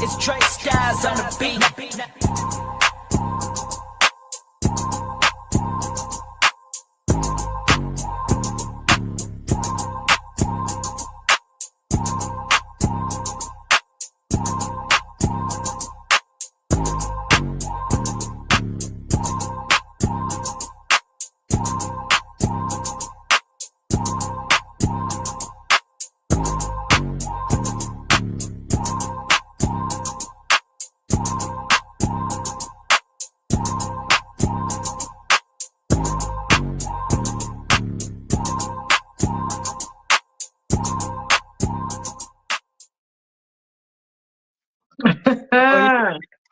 It's Trey Styles on the beat.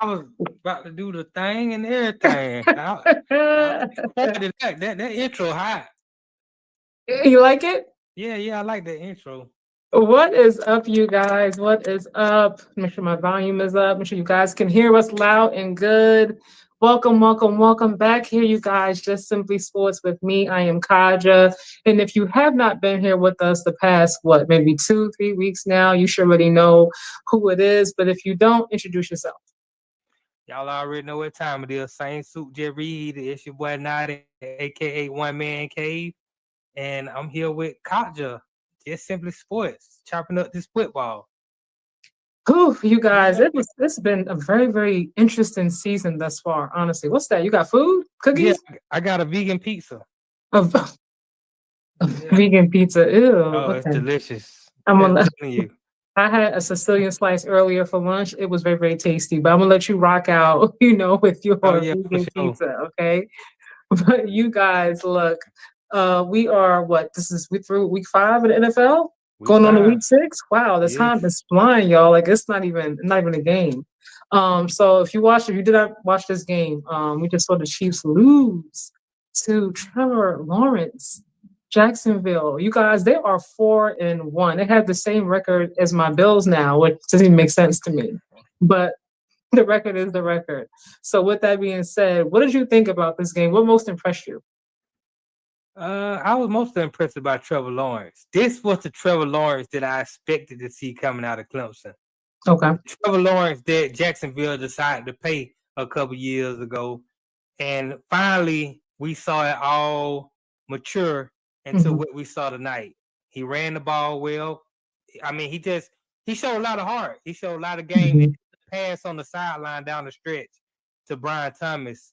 I was about to do the thing and everything. That intro hot. You like it? Yeah, I like that intro. What is up, you guys? What is up? Make sure my volume is up. Make sure you guys can hear us loud and good. Welcome back here, you guys. Just Simply Sports with me. I am Katja. And if you have not been here with us the past, maybe 2-3 weeks now, you should already know who it is. But if you don't, introduce yourself. Y'all already know what time it is. Same suit, Jet Reed. It's your boy Notty, a.k.a. One Man Cave. And I'm here with Katja, Just Simply Sports, chopping up this football. Whew, you guys, it's been a very, very interesting season thus far, honestly. What's that? You got food? Cookies? Yeah, I got a vegan pizza. Vegan pizza. Ew. Oh, okay. It's delicious. I'm gonna you. I had a Sicilian slice earlier for lunch. It was very, very tasty, but I'm gonna let you rock out, with your vegan pizza, okay? But you guys, look, we are we through week 5 of the NFL? Going on to week 6? Wow, the time is flying, y'all. Like it's not even a game. So if you did not watch this game, we just saw the Chiefs lose to Trevor Lawrence. Jacksonville, you guys, they are 4-1. They have the same record as my Bills now, which doesn't even make sense to me. But the record is the record. So with that being said, what did you think about this game? What most impressed you? I was mostly impressed by Trevor Lawrence. This was the Trevor Lawrence that I expected to see coming out of Clemson. Okay. Trevor Lawrence that Jacksonville decided to pay a couple years ago. And finally, we saw it all mature into what we saw tonight. He ran the ball well. I mean, he showed a lot of heart. He showed a lot of game. Pass on the sideline down the stretch to Brian Thomas.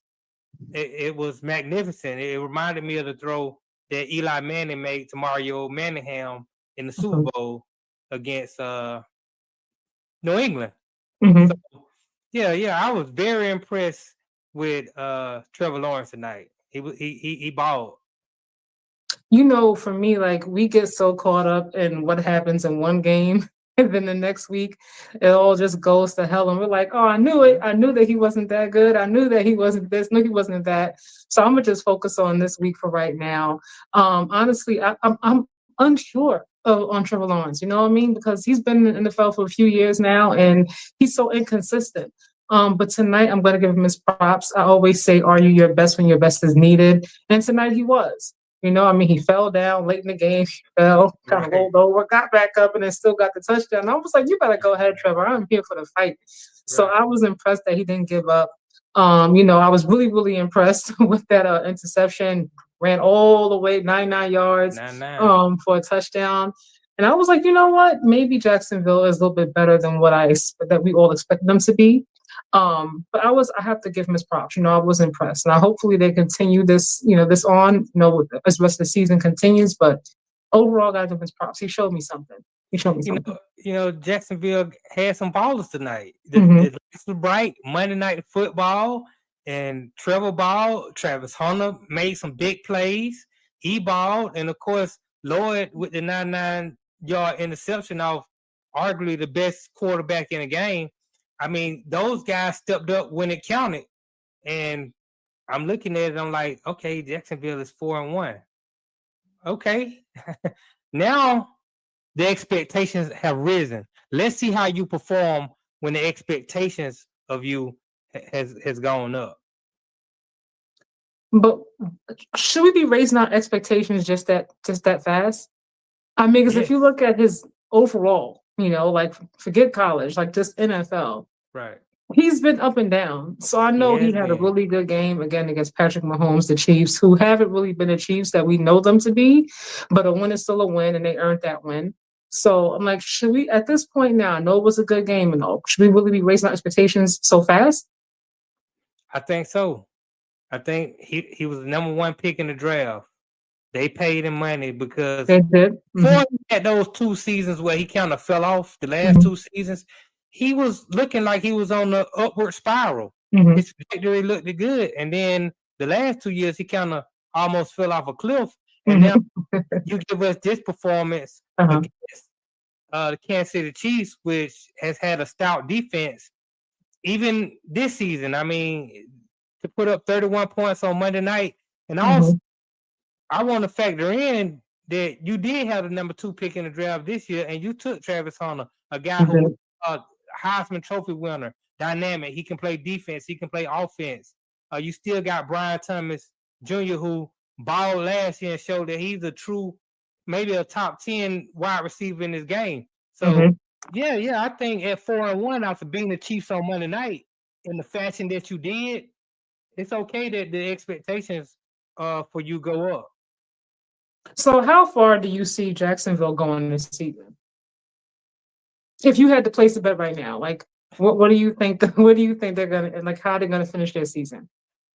It was magnificent. It reminded me of the throw that Eli Manning made to Mario Manningham in the Super Bowl against New England. So, I was very impressed with Trevor Lawrence tonight. He balled. For me, like we get so caught up in what happens in one game, and then the next week it all just goes to hell, and we're like, "Oh, I knew it. I knew that he wasn't that good. I knew that he wasn't this. No, he wasn't that." So I'm gonna just focus on this week for right now. Honestly, I'm unsure on Trevor Lawrence. You know what I mean? Because he's been in the NFL for a few years now, and he's so inconsistent. But tonight I'm going to give him his props. I always say, "Are you your best when your best is needed?" And tonight he was. He fell down late in the game, kind of rolled over, got back up, and then still got the touchdown. I was like, you better go ahead, Trevor. I'm here for the fight. So I was impressed that he didn't give up. I was really, really impressed with that interception. Ran all the way 99 yards for a touchdown. And I was like, you know what? Maybe Jacksonville is a little bit better than that we all expected them to be. But I have to give him his props. I was impressed. Now, hopefully they continue this, this on, as the rest of the season continues. But overall, I got to give him his props. He showed me something. Jacksonville had some ballers tonight. The lights were bright. Monday Night Football, and Trevor balled. Travis Hunter made some big plays. He balled, and of course Lloyd with the 99-yard interception off arguably the best quarterback in the game. I mean, those guys stepped up when it counted. And I'm looking at it, I'm like, okay, Jacksonville is 4-1. Okay. Now the expectations have risen. Let's see how you perform when the expectations of you has gone up. But should we be raising our expectations just that fast? I mean, because if you look at his overall, Like forget college, like just NFL. Right. He's been up and down. So I He know he has had a been. really good game again against Patrick Mahomes, the Chiefs, who haven't really been the Chiefs that we know them to be, but a win is still a win, and they earned that win. So I'm like, should we, at this point now, I know it was a good game and all, should we really be raising our expectations so fast? I think so. I think he was the number 1 pick in the draft. They paid him money because They did. before at those 2 seasons where he kind of fell off, the last Mhm. 2 seasons, he was looking like he was on the upward spiral. Mhm. His trajectory looked good, and then the last 2 years he kind of almost fell off a cliff. And now you give us this performance Uh-huh. against the Kansas City Chiefs, which has had a stout defense, even this season. I mean, to put up 31 points on Monday night, and also I want to factor in that you did have the number 2 pick in the draft this year, and you took Travis Hunter, a guy who was a Heisman Trophy winner, dynamic. He can play defense. He can play offense. You still got Brian Thomas Jr., who balled last year and showed that he's a true, maybe a top 10 wide receiver in this game. So, yeah, I think at 4-1 after being the Chiefs on Monday night in the fashion that you did, it's okay that the expectations for you go up. So how far do you see Jacksonville going this season? If you had to place a bet right now, like what do you think? What do you think they're gonna, like? How they're gonna finish their season?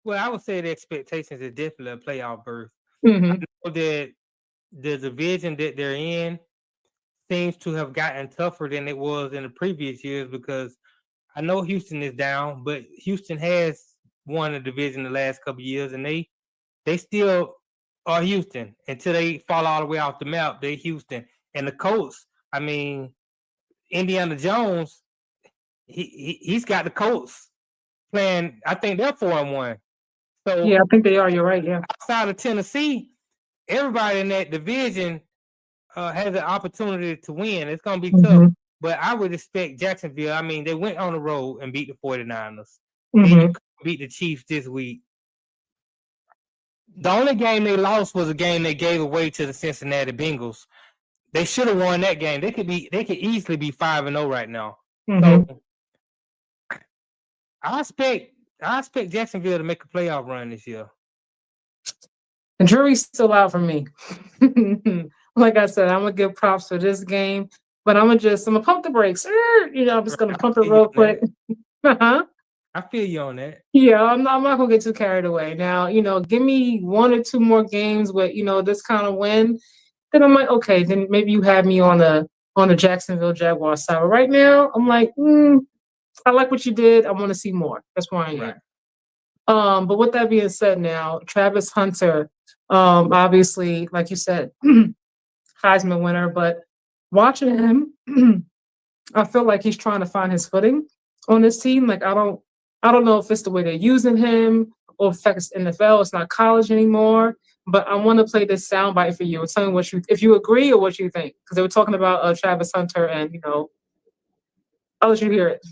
Well, I would say the expectations is definitely a playoff berth. Mm-hmm. I know that the division that they're in seems to have gotten tougher than it was in the previous years, because I know Houston is down, but Houston has won the division the last couple of years, and they still are Houston until they fall all the way off the map. They're Houston. And the Colts, I mean, Indiana Jones, he's got the Colts playing. I think they're 4-1. So Yeah, I think they are. You're right. Yeah. outside of Tennessee, everybody in that division has an opportunity to win. It's going to be tough, but I would expect Jacksonville. I mean, they went on the road and beat the 49ers. Then you beat the Chiefs this week. The only game they lost was a game they gave away to the Cincinnati Bengals. They should have won that game. They could easily be 5-0 right now. So I expect Jacksonville to make a playoff run this year. The jury's still out for me. Like I said, I'm gonna give props for this game, but I'm gonna pump the brakes. I'm just gonna pump it real quick. I feel you on that. Yeah, I'm not gonna get too carried away. Now, give me 1 or 2 more games with this kind of win. Then I'm like, okay, then maybe you have me on the Jacksonville Jaguars side. But right now, I'm like, I like what you did. I want to see more. That's where I am. Right. But with that being said, now Travis Hunter, obviously, like you said, Heisman winner. But watching him, I feel like he's trying to find his footing on this team. Like I don't know if it's the way they're using him or if it's NFL. It's not college anymore. But I want to play this soundbite for you and tell me if you agree or what you think, because they were talking about Travis Hunter, and I'll let you hear it.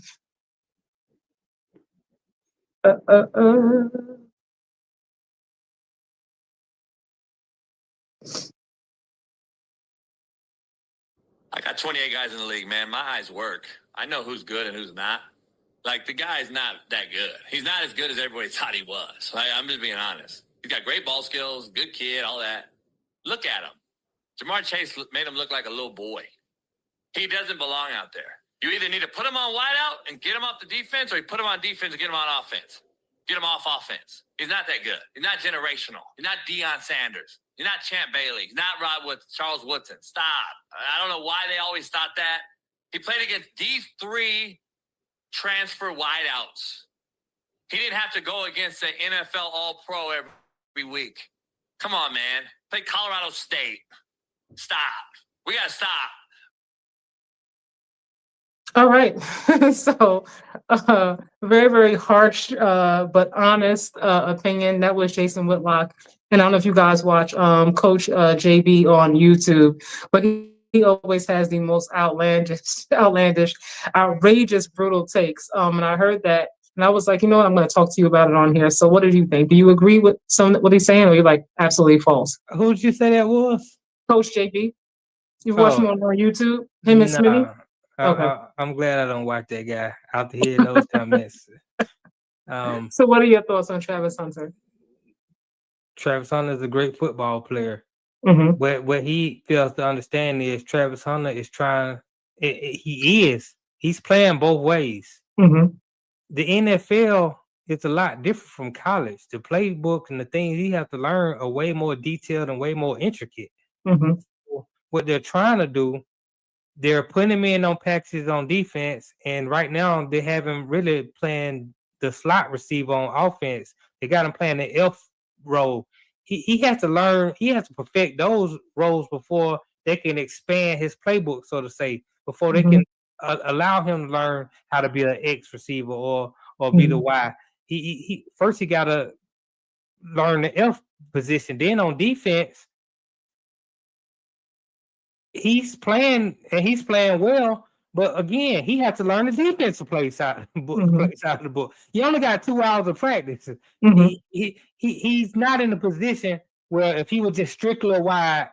I got 28 guys in the league, man. My eyes work. I know who's good and who's not. Like, the guy's not that good. He's not as good as everybody thought he was. Like, I'm just being honest. He's got great ball skills, good kid, all that. Look at him. Jamar Chase made him look like a little boy. He doesn't belong out there. You either need to put him on wideout and get him off the defense, or you put him on defense and get him on offense. Get him off offense. He's not that good. He's not generational. He's not Deion Sanders. He's not Champ Bailey. He's not Charles Woodson. Stop. I don't know why they always thought that. He played against these 3 transfer wideouts. He didn't have to go against the NFL All-Pro every week. Come on, man. Play Colorado State. Stop. We got to stop. All right. So, very, very harsh, but honest opinion. That was Jason Whitlock. And I don't know if you guys watch Coach JB on YouTube, but he always has the most outlandish, outrageous, brutal takes. And I heard that, and I was like, you know what? I'm going to talk to you about it on here. So what did you think? Do you agree with what he's saying, or are you like, absolutely false? Who did you say that was? Coach JB. You watch him on YouTube? Him and Smitty? Okay. I'm glad I don't watch that guy after hearing those comments. So what are your thoughts on Travis Hunter? Travis Hunter is a great football player. Mm-hmm. What he fails to understand is Travis Hunter is trying. He's playing both ways. Mm-hmm. The NFL is a lot different from college. The playbook and the things he has to learn are way more detailed and way more intricate. Mm-hmm. What they're trying to do, they're putting him in on packages on defense, and right now they haven't really playing the slot receiver on offense. They got him playing the F role. He has to learn. He has to perfect those roles before they can expand his playbook, so to say. Before they Mm-hmm. can allow him to learn how to be an X receiver or be the Mm-hmm. Y. He first he got to learn the F position. Then on defense, he's playing and he's playing well. But again, he had to learn the defensive play side, Mm-hmm. play side of the book. You only got 2 hours of practice. Mm-hmm. He's not in a position where if he was just strictly wide,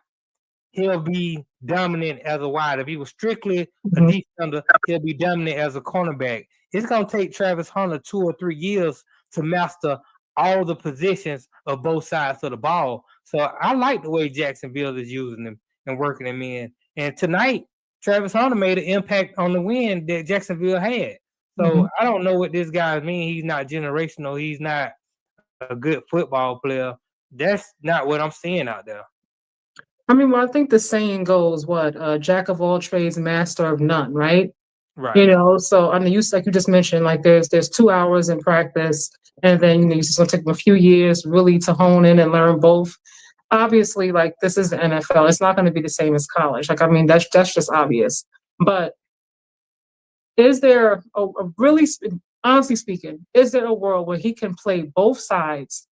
he'll be dominant as a wide. If he was strictly a Mm-hmm. defender, he'll be dominant as a cornerback. It's gonna take Travis Hunter 2 or 3 years to master all the positions of both sides of the ball. So I like the way Jacksonville is using him and working him in. And tonight, Travis Hunter made an impact on the win that Jacksonville had. Mm-hmm. So I don't know what this guy means. He's not generational. He's not a good football player. That's not what I'm seeing out there. I mean, well, I think the saying goes, what, jack of all trades, master of none, right? Right. So I mean, like you just mentioned, like there's 2 hours in practice, and then it's just gonna take them a few years really to hone in and learn both. Obviously, like this is the NFL, it's not going to be the same as college. Like I mean, that's just obvious. But is there a really, honestly speaking, is there a world where he can play both sides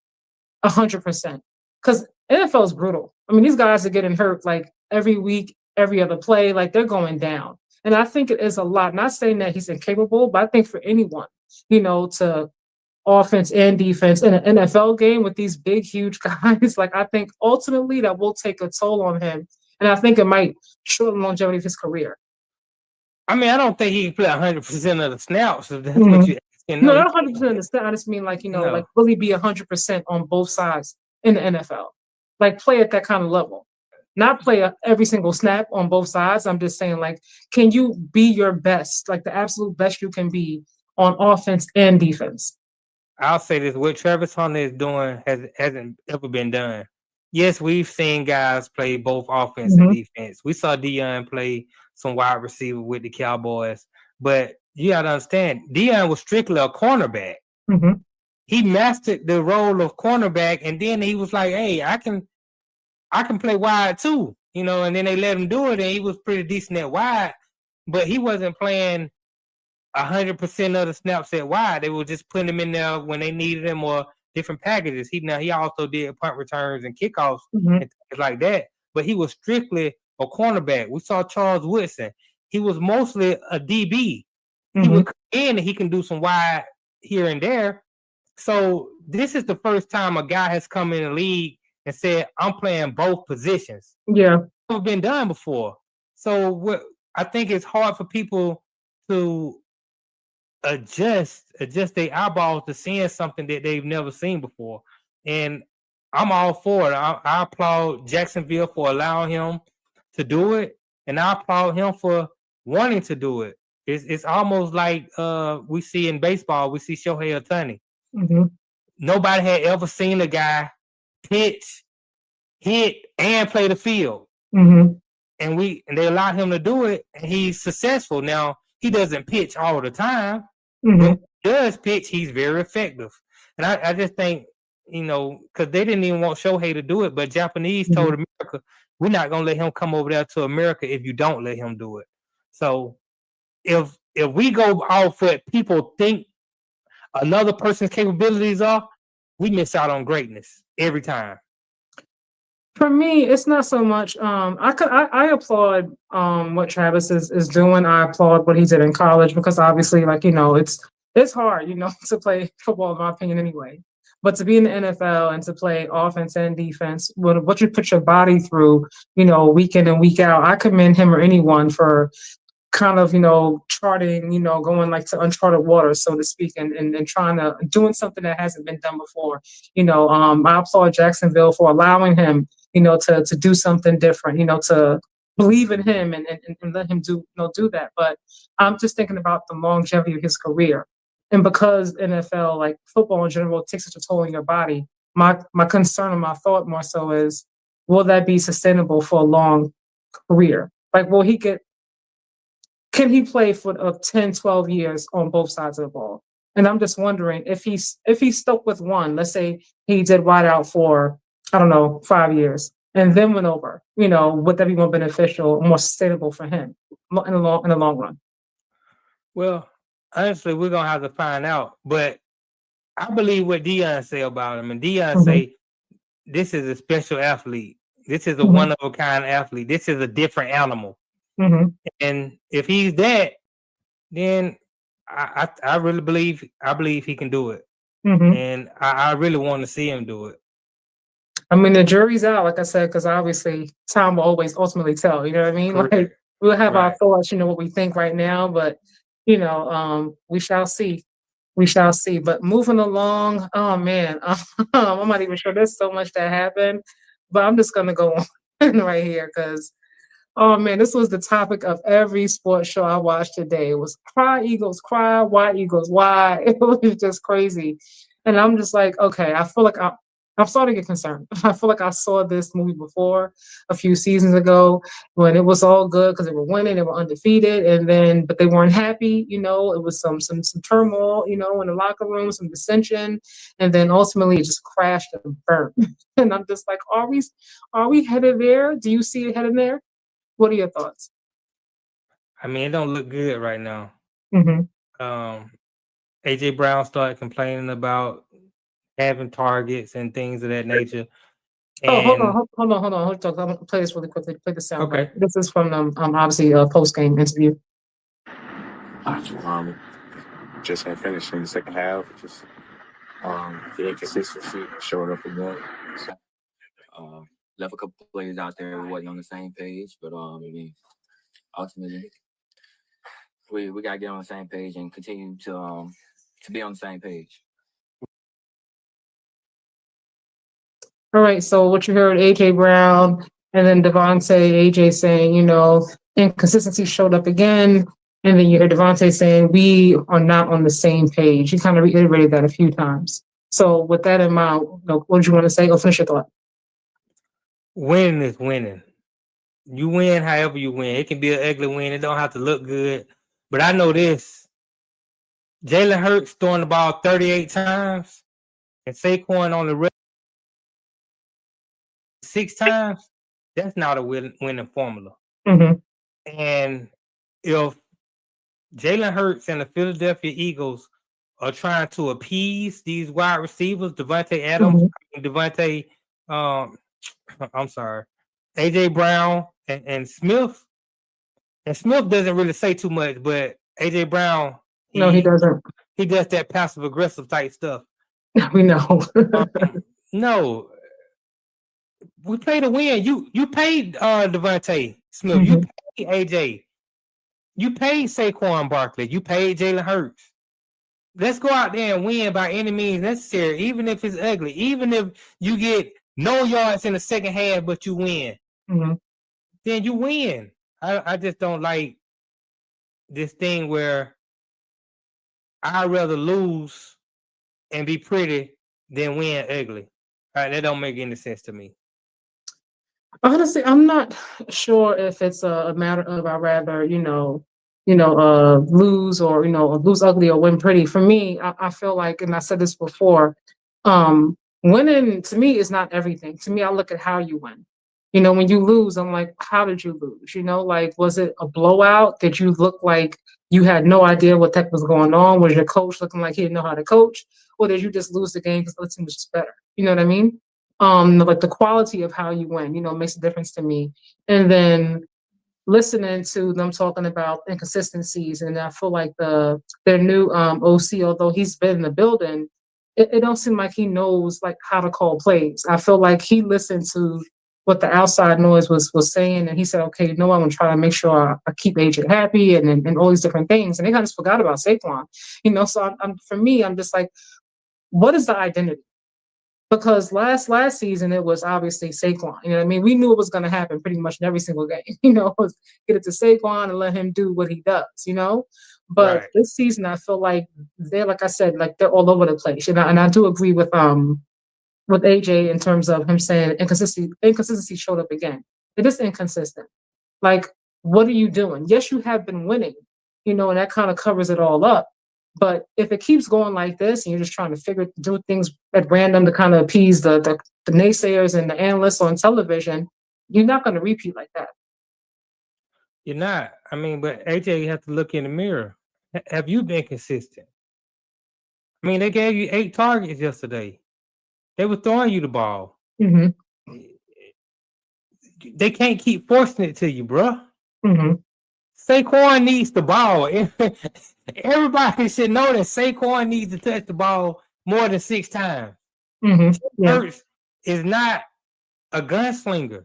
100%? Because NFL is brutal. I mean, these guys are getting hurt like every week, every other play, like they're going down. And I think it is a lot. Not saying that he's incapable, but I think for anyone, to offense and defense in an NFL game with these big, huge guys, like I think ultimately that will take a toll on him. And I think it might shorten the longevity of his career. I mean, I don't think he can play 100% of the snaps. If that's what Mhm. you asking. No, No, he not can't. 100% understand. I just mean like, like No. really be 100% on both sides in the NFL. Like play at that kind of level. Not play every single snap on both sides. I'm just saying, like, can you be your best, like the absolute best you can be on offense and defense? I'll say this: what Travis Hunter is doing hasn't ever been done. Yes, we've seen guys play both offense and Hmm. defense. We saw Dillion play some wide receiver with the Cowboys, but you got to understand, Dillion was strictly a cornerback. Hmm. He mastered the role of cornerback, and then he was like, "Hey, I can play wide too," And then they let him do it, and he was pretty decent at wide, but he wasn't playing 100% of the snaps at wide. They were just putting him in there when they needed him or different packages. He also did punt returns and kickoffs Hmm. and things like that. But he was strictly a cornerback. We saw Charles Woodson. He was mostly a DB. He Hmm. would come in and he can do some wide here and there. So this is the first time a guy has come in the league and said, "I'm playing both positions." Yeah. Never been done before. So what I think it's hard for people to adjust their eyeballs to seeing something that they've never seen before. And I'm all for it. I applaud Jacksonville for allowing him to do it, and I applaud him for wanting to do it. It's almost like we see in baseball. We see Shohei Ohtani. Hmm. Nobody had ever seen a guy pitch, hit, and play the field. Hmm. And they allowed him to do it, and he's successful. Now he doesn't pitch all the time, but Hmm. when he does pitch, he's very effective. And I just think, because they didn't even want Shohei to do it, but Japanese Hmm. told America, "We're not gonna let him come over there to America if you don't let him do it." So if we go off what people think another person's capabilities are, we miss out on greatness every time. For me, it's not so much. I applaud what Travis is doing. I applaud what he did in college because obviously, like it's hard, to play football in my opinion anyway. But to be in the NFL and to play offense and defense, what you put your body through, week in and week out, I commend him or anyone for kind of, charting, going like to uncharted waters, so to speak, and trying to doing something that hasn't been done before. I applaud Jacksonville for allowing him, to do something different, to believe in him and let him do that. But I'm just thinking about the longevity of his career. And because NFL, like football in general, takes such a toll on your body, my concern and my thought more so is, will that be sustainable for a long career? Like, can he play for 10, 12 years on both sides of the ball? And I'm just wondering if he's stuck with one. Let's say he did wide out for, I don't know, 5 years and then went over. Would that be more beneficial, more sustainable for him in the long run? Well, honestly, we're gonna have to find out. But I believe what Dion say about him, and Dion say this is a special athlete. This is a one of a kind athlete. This is a different animal. And if he's that, then I really believe he can do it. And I really want to see him do it. I mean, the jury's out, like I said, because obviously time will always ultimately tell. You know what I mean? Correct. Like, we'll have our thoughts, what we think right now, but we shall see. We shall see. But moving along, oh man, I'm not even sure. There's so much that happened, but I'm just gonna go on right here because, oh man, this was the topic of every sports show I watched today. It was cry Eagles, cry, why Eagles, why? It was just crazy, and I'm just like, okay, I feel like I'm starting to get concerned. I feel like I saw this movie before a few seasons ago when it was all good because they were winning, they were undefeated, but they weren't happy. It was some turmoil, in the locker room, some dissension, and then ultimately it just crashed and burned. And I'm just like, are we headed there? Do you see it headed there? What are your thoughts? I mean, it don't look good right now. AJ Brown started complaining about having targets and things of that nature. And hold on. I'm gonna play this really quickly. Play the sound. Okay. This is from obviously a post-game interview. Just had finished in the second half. Just the inconsistency showed up again. So, left a couple players out there who wasn't on the same page, but ultimately we gotta get on the same page and continue to be on the same page. All right, so what you heard, AJ Brown, and then Devontae, AJ saying, inconsistency showed up again, and then you heard Devontae saying, we are not on the same page. He kind of reiterated that a few times. So with that in mind, what do you want to say? Or finish your thought. Winning is winning. You win however you win. It can be an ugly win. It don't have to look good. But I know this. Jalen Hurts throwing the ball 38 times, and Saquon on the rest 6 times, that's not a winning formula. And if Jalen Hurts and the Philadelphia Eagles are trying to appease these wide receivers, Devontae Adams, AJ Brown and Smith. And Smith doesn't really say too much, but AJ Brown, he doesn't. He does that passive aggressive type stuff. We know. No. We play to win. You paid Devontae Smith. You paid AJ. You paid Saquon Barkley. You paid Jalen Hurts. Let's go out there and win by any means necessary, even if it's ugly. Even if you get no yards in the second half, but you win. Then you win. I just don't like this thing where I'd rather lose and be pretty than win ugly. That don't make any sense to me. Honestly, I'm not sure if it's a matter of I'd rather, lose or, lose ugly or win pretty. For me, I feel like, and I said this before, winning to me is not everything. To me, I look at how you win. When you lose, I'm like, how did you lose? Like, was it a blowout? Did you look like you had no idea what the heck was going on? Was your coach looking like he didn't know how to coach? Or did you just lose the game because the other team was just better? You know what I mean? Like the quality of how you win, makes a difference to me. And then listening to them talking about inconsistencies, and I feel like their new OC, although he's been in the building, it don't seem like he knows like how to call plays. I feel like he listened to what the outside noise was saying, and he said, okay, I'm gonna try to make sure I keep AJ happy and all these different things, and they kind of forgot about Saquon, so for me, I'm just like, what is the identity? Because last season it was obviously Saquon. We knew it was going to happen pretty much in every single game. Was get it to Saquon and let him do what he does. But this season I feel like they're, like I said, like they're all over the place. And I do agree with AJ in terms of him saying inconsistency showed up again. It is inconsistent. Like, what are you doing? Yes, you have been winning. And that kind of covers it all up. But if it keeps going like this and you're just trying to do things at random to kind of appease the naysayers and the analysts on television, you're not going to repeat like that. You're not. But AJ, you have to look in the mirror. Have you been consistent? They gave you 8 targets yesterday. They were throwing you the ball. Mm-hmm. They can't keep forcing it to you, bro. Mm-hmm. Saquon needs the ball. Everybody should know that Saquon needs to touch the ball more than 6 times. Mm-hmm. Hurts is not a gunslinger.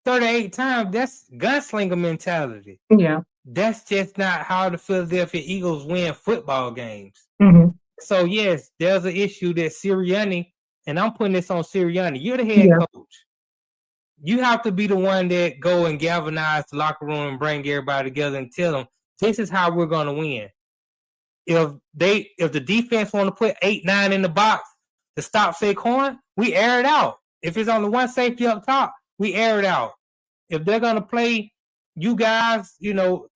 38 times, that's gunslinger mentality. Yeah. That's just not how the Philadelphia Eagles win football games. Mm-hmm. So, yes, there's an issue that Sirianni, and I'm putting this on Sirianni, you're the head coach. You have to be the one that go and galvanize the locker room and bring everybody together and tell them, this is how we're going to win. If the defense want to put 8-9 in the box to stop Saquon, we air it out. If it's only one safety up top, we air it out. If they're going to play you guys,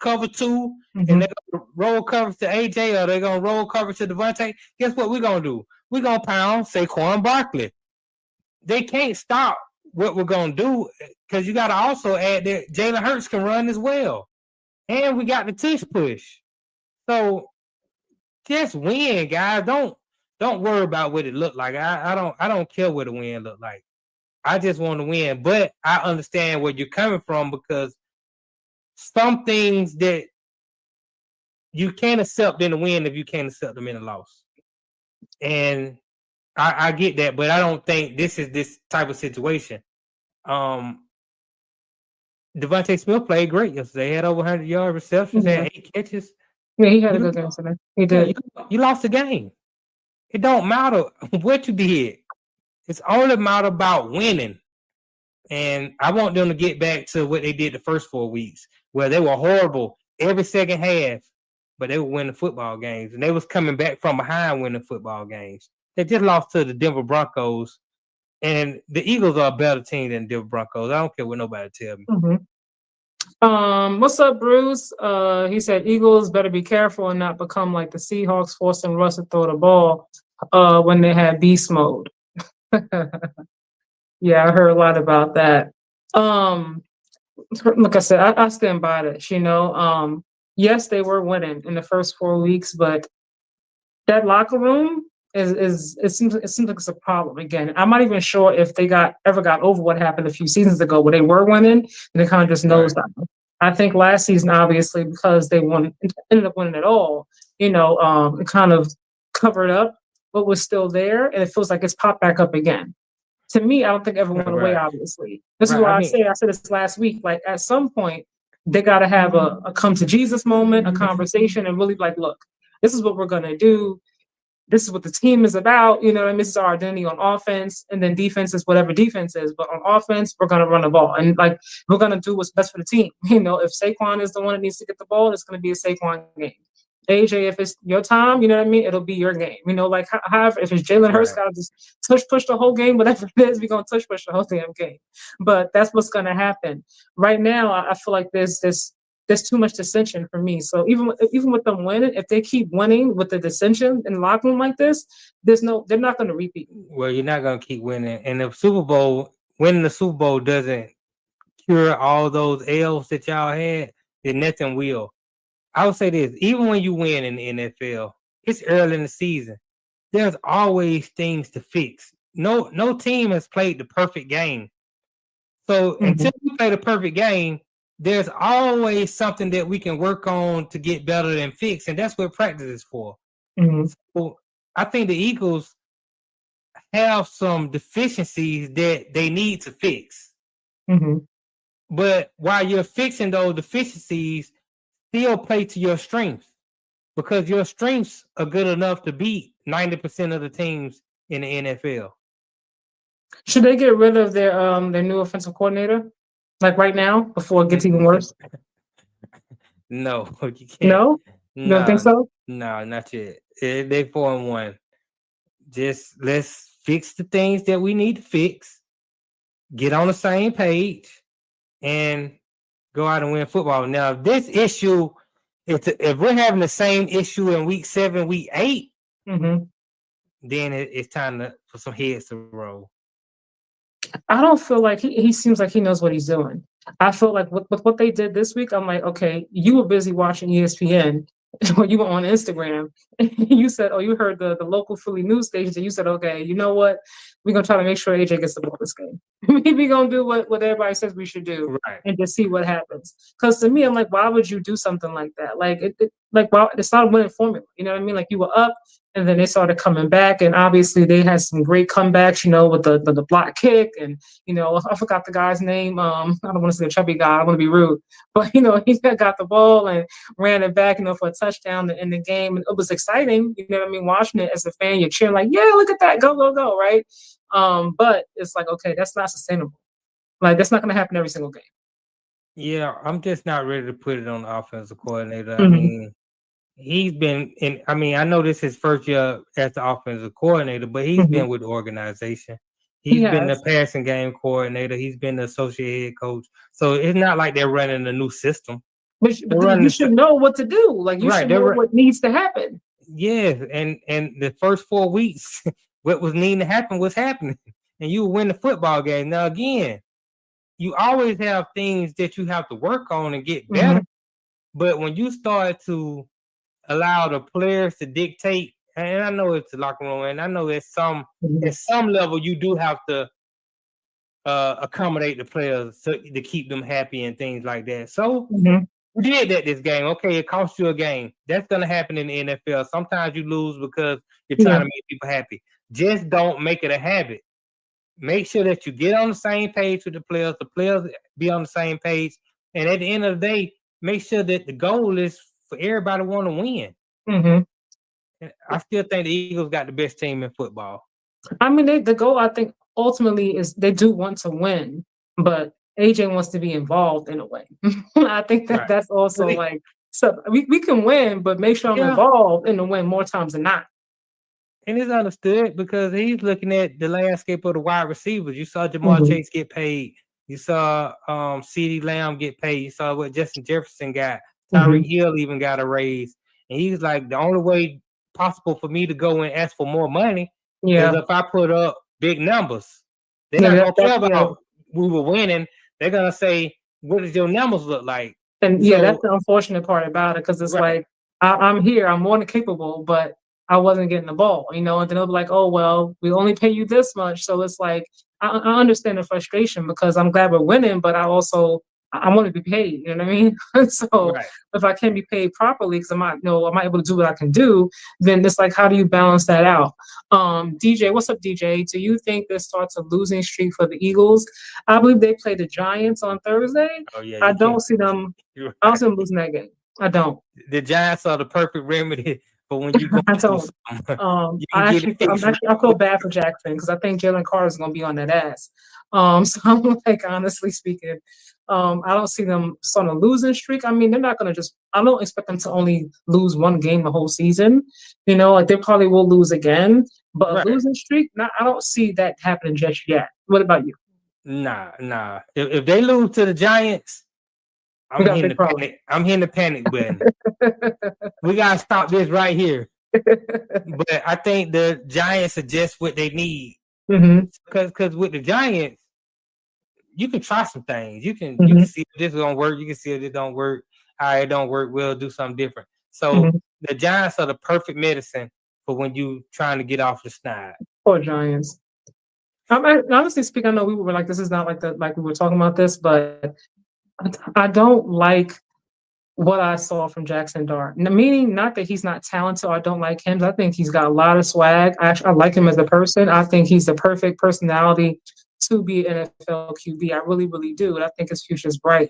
cover 2, and they're going to roll coverage to AJ, or they're going to roll coverage to Devontae, guess what we're going to do? We're going to pound Saquon Barkley. They can't stop what we're going to do, because you got to also add that Jalen Hurts can run as well. And we got the tush push. So just win, guys. Don't worry about what it looked like. I don't care what the win looked like. I just want to win. But I understand where you're coming from, because some things that you can't accept in the win if you can't accept them in the loss. And I get that, but I don't think this is this type of situation. Devontae Smith played great yesterday. He had over 100 yard receptions, had 8 catches. Yeah, he had a good game today. He did. You lost the game. It don't matter what you did. It's only matter about winning. And I want them to get back to what they did the first 4 weeks, where they were horrible every second half, but they were winning football games. And they was coming back from behind winning football games. They just lost to the Denver Broncos. And the Eagles are a better team than the Denver Broncos. I don't care what nobody tell me. Mm-hmm. What's up, Bruce? He said Eagles better be careful and not become like the Seahawks, forcing Russ to throw the ball when they had beast mode. Yeah, I heard a lot about that. Like I said, I stand by this. Yes, they were winning in the first 4 weeks, but that locker room it seems like it's a problem again. I'm not even sure if they ever got over what happened a few seasons ago where they were winning and they kind of just nosed down. I think last season, obviously, because they ended up winning it all, it kind of covered up what was still there, and it feels like it's popped back up again. To me, I don't think it ever went away, obviously. This is why I said this last week, like at some point, they got to have a come to Jesus moment, a conversation, and really like, look, this is what we're going to do. This is what the team is about. This is our identity on offense, and then defense is whatever defense is. But on offense, we're going to run the ball, and like we're going to do what's best for the team. If Saquon is the one that needs to get the ball, it's going to be a Saquon game. AJ, if it's your time, it'll be your game. However, if it's Jalen Hurts, got to just push the whole game, whatever it is, we're going to push the whole damn game. But that's what's going to happen. Right now, I feel like there's too much dissension for me. So even with them winning, if they keep winning with the dissension in the locker room like this, they're not going to repeat. Well, you're not going to keep winning. And if winning the Super Bowl doesn't cure all those L's that y'all had, then nothing will. I would say this, even when you win in the NFL, it's early in the season. There's always things to fix. No team has played the perfect game. So until we play the perfect game, there's always something that we can work on to get better and fix. And that's what practice is for. So I think the Eagles have some deficiencies that they need to fix. Mm-hmm. But while you're fixing those deficiencies, still play to your strengths because your strengths are good enough to beat 90% of the teams in the NFL. Should they get rid of their new offensive coordinator, like right now, before it gets even worse? No, you can't. No, you don't think so? No, not yet. They 4-1. Just let's fix the things that we need to fix. Get on the same page, and go out and win football. Now, this issue, if we're having the same issue in week 7, week 8, Mm-hmm. then it's time for some heads to roll. I don't feel like he seems like he knows what he's doing. I feel like with what they did this week, I'm like, okay, you were busy watching ESPN or you were on Instagram and you said, oh, you heard the local Philly news stations and you said, okay, you know what? We're gonna try to make sure AJ gets the ball this game. We're gonna do what everybody says we should do, right, and just see what happens. Because to me, I'm like, why would you do something like that? Like it's not a winning formula. You know what I mean? Like you were up and then they started coming back, and obviously they had some great comebacks, with the block kick, and I forgot the guy's name. I don't want to say a chubby guy. I want to be rude, but he got the ball and ran it back, for a touchdown in the game, and it was exciting. You know what I mean? Watching it as a fan, you're cheering like, yeah, look at that, go, go, go, right? But it's like, okay, that's not sustainable. Like that's not going to happen every single game. Yeah, I'm just not ready to put it on the offensive coordinator. Mm-hmm. I mean, he's been in. I mean, I know this is his first year as the offensive coordinator, but he's Mm-hmm. been with the organization. He's been the passing game coordinator. He's been the associate head coach. So it's not like they're running a new system. But you should know what to do. Like you should know what needs to happen. Yeah, and the first 4 weeks, what was needing to happen was happening, and you win the football game. Now again, you always have things that you have to work on and get better. Mm-hmm. But when you start to allow the players to dictate, and I know it's the locker room, and I know at some level you do have to accommodate the players to keep them happy and things like that. So we did that this game. Okay, it cost you a game. That's gonna happen in the NFL. Sometimes you lose because you're trying to make people happy. Just don't make it a habit. Make sure that you get on the same page with the players be on the same page. And at the end of the day, make sure that the goal is for everybody want to win. Mm-hmm. I still think the Eagles got the best team in football. I mean, the goal, I think, ultimately is they do want to win, but AJ wants to be involved in a way. I think that's also like, so we can win, but make sure I'm involved in the win more times than not. And it's understood because he's looking at the landscape of the wide receivers. You saw Jamar Chase get paid. You saw CeeDee Lamb get paid. You saw what Justin Jefferson got. Tyreek Hill even got a raise. And he's like, the only way possible for me to go and ask for more money is if I put up big numbers. They're not going to care about we were winning. They're going to say, what does your numbers look like? And that's the unfortunate part about it, because it's like, I'm here. I'm more than capable, but I wasn't getting the ball, and then they'll be like, oh, well, we only pay you this much. So it's like, I understand the frustration because I'm glad we're winning, but I want to be paid, you know what I mean? So if I can't be paid properly because I'm not able to do what I can do, then it's like, how do you balance that out? DJ, what's up, DJ? Do you think this starts a losing streak for the Eagles? I believe they play the Giants on Thursday. Oh, yeah, I don't see them losing that game. I don't. The Giants are the perfect remedy. But when you go, I feel bad for Jackson because I think Jalen Carter is going to be on that ass. So I'm like, honestly speaking, I don't see them on a losing streak. I mean, they're not going to I don't expect them to only lose one game the whole season. Like they probably will lose again, but a losing streak, I don't see that happening just yet. What about you? Nah. If they lose to the Giants, I'm hitting the panic button. We gotta stop this right here. But I think the Giants are just what they need. Because with the Giants, you can try some things. You can see if this is gonna work. You can see if it don't work. All right, it don't work. We'll do something different. So the Giants are the perfect medicine for when you trying to get off the snide. Poor Giants. Honestly speaking, I know we were like, this is not like we were talking about this, but I don't like what I saw from Jackson Dart. Meaning not that he's not talented or I don't like him. I think he's got a lot of swag. I like him as a person. I think he's the perfect personality to be an NFL QB. I really, really do. And I think his future is bright.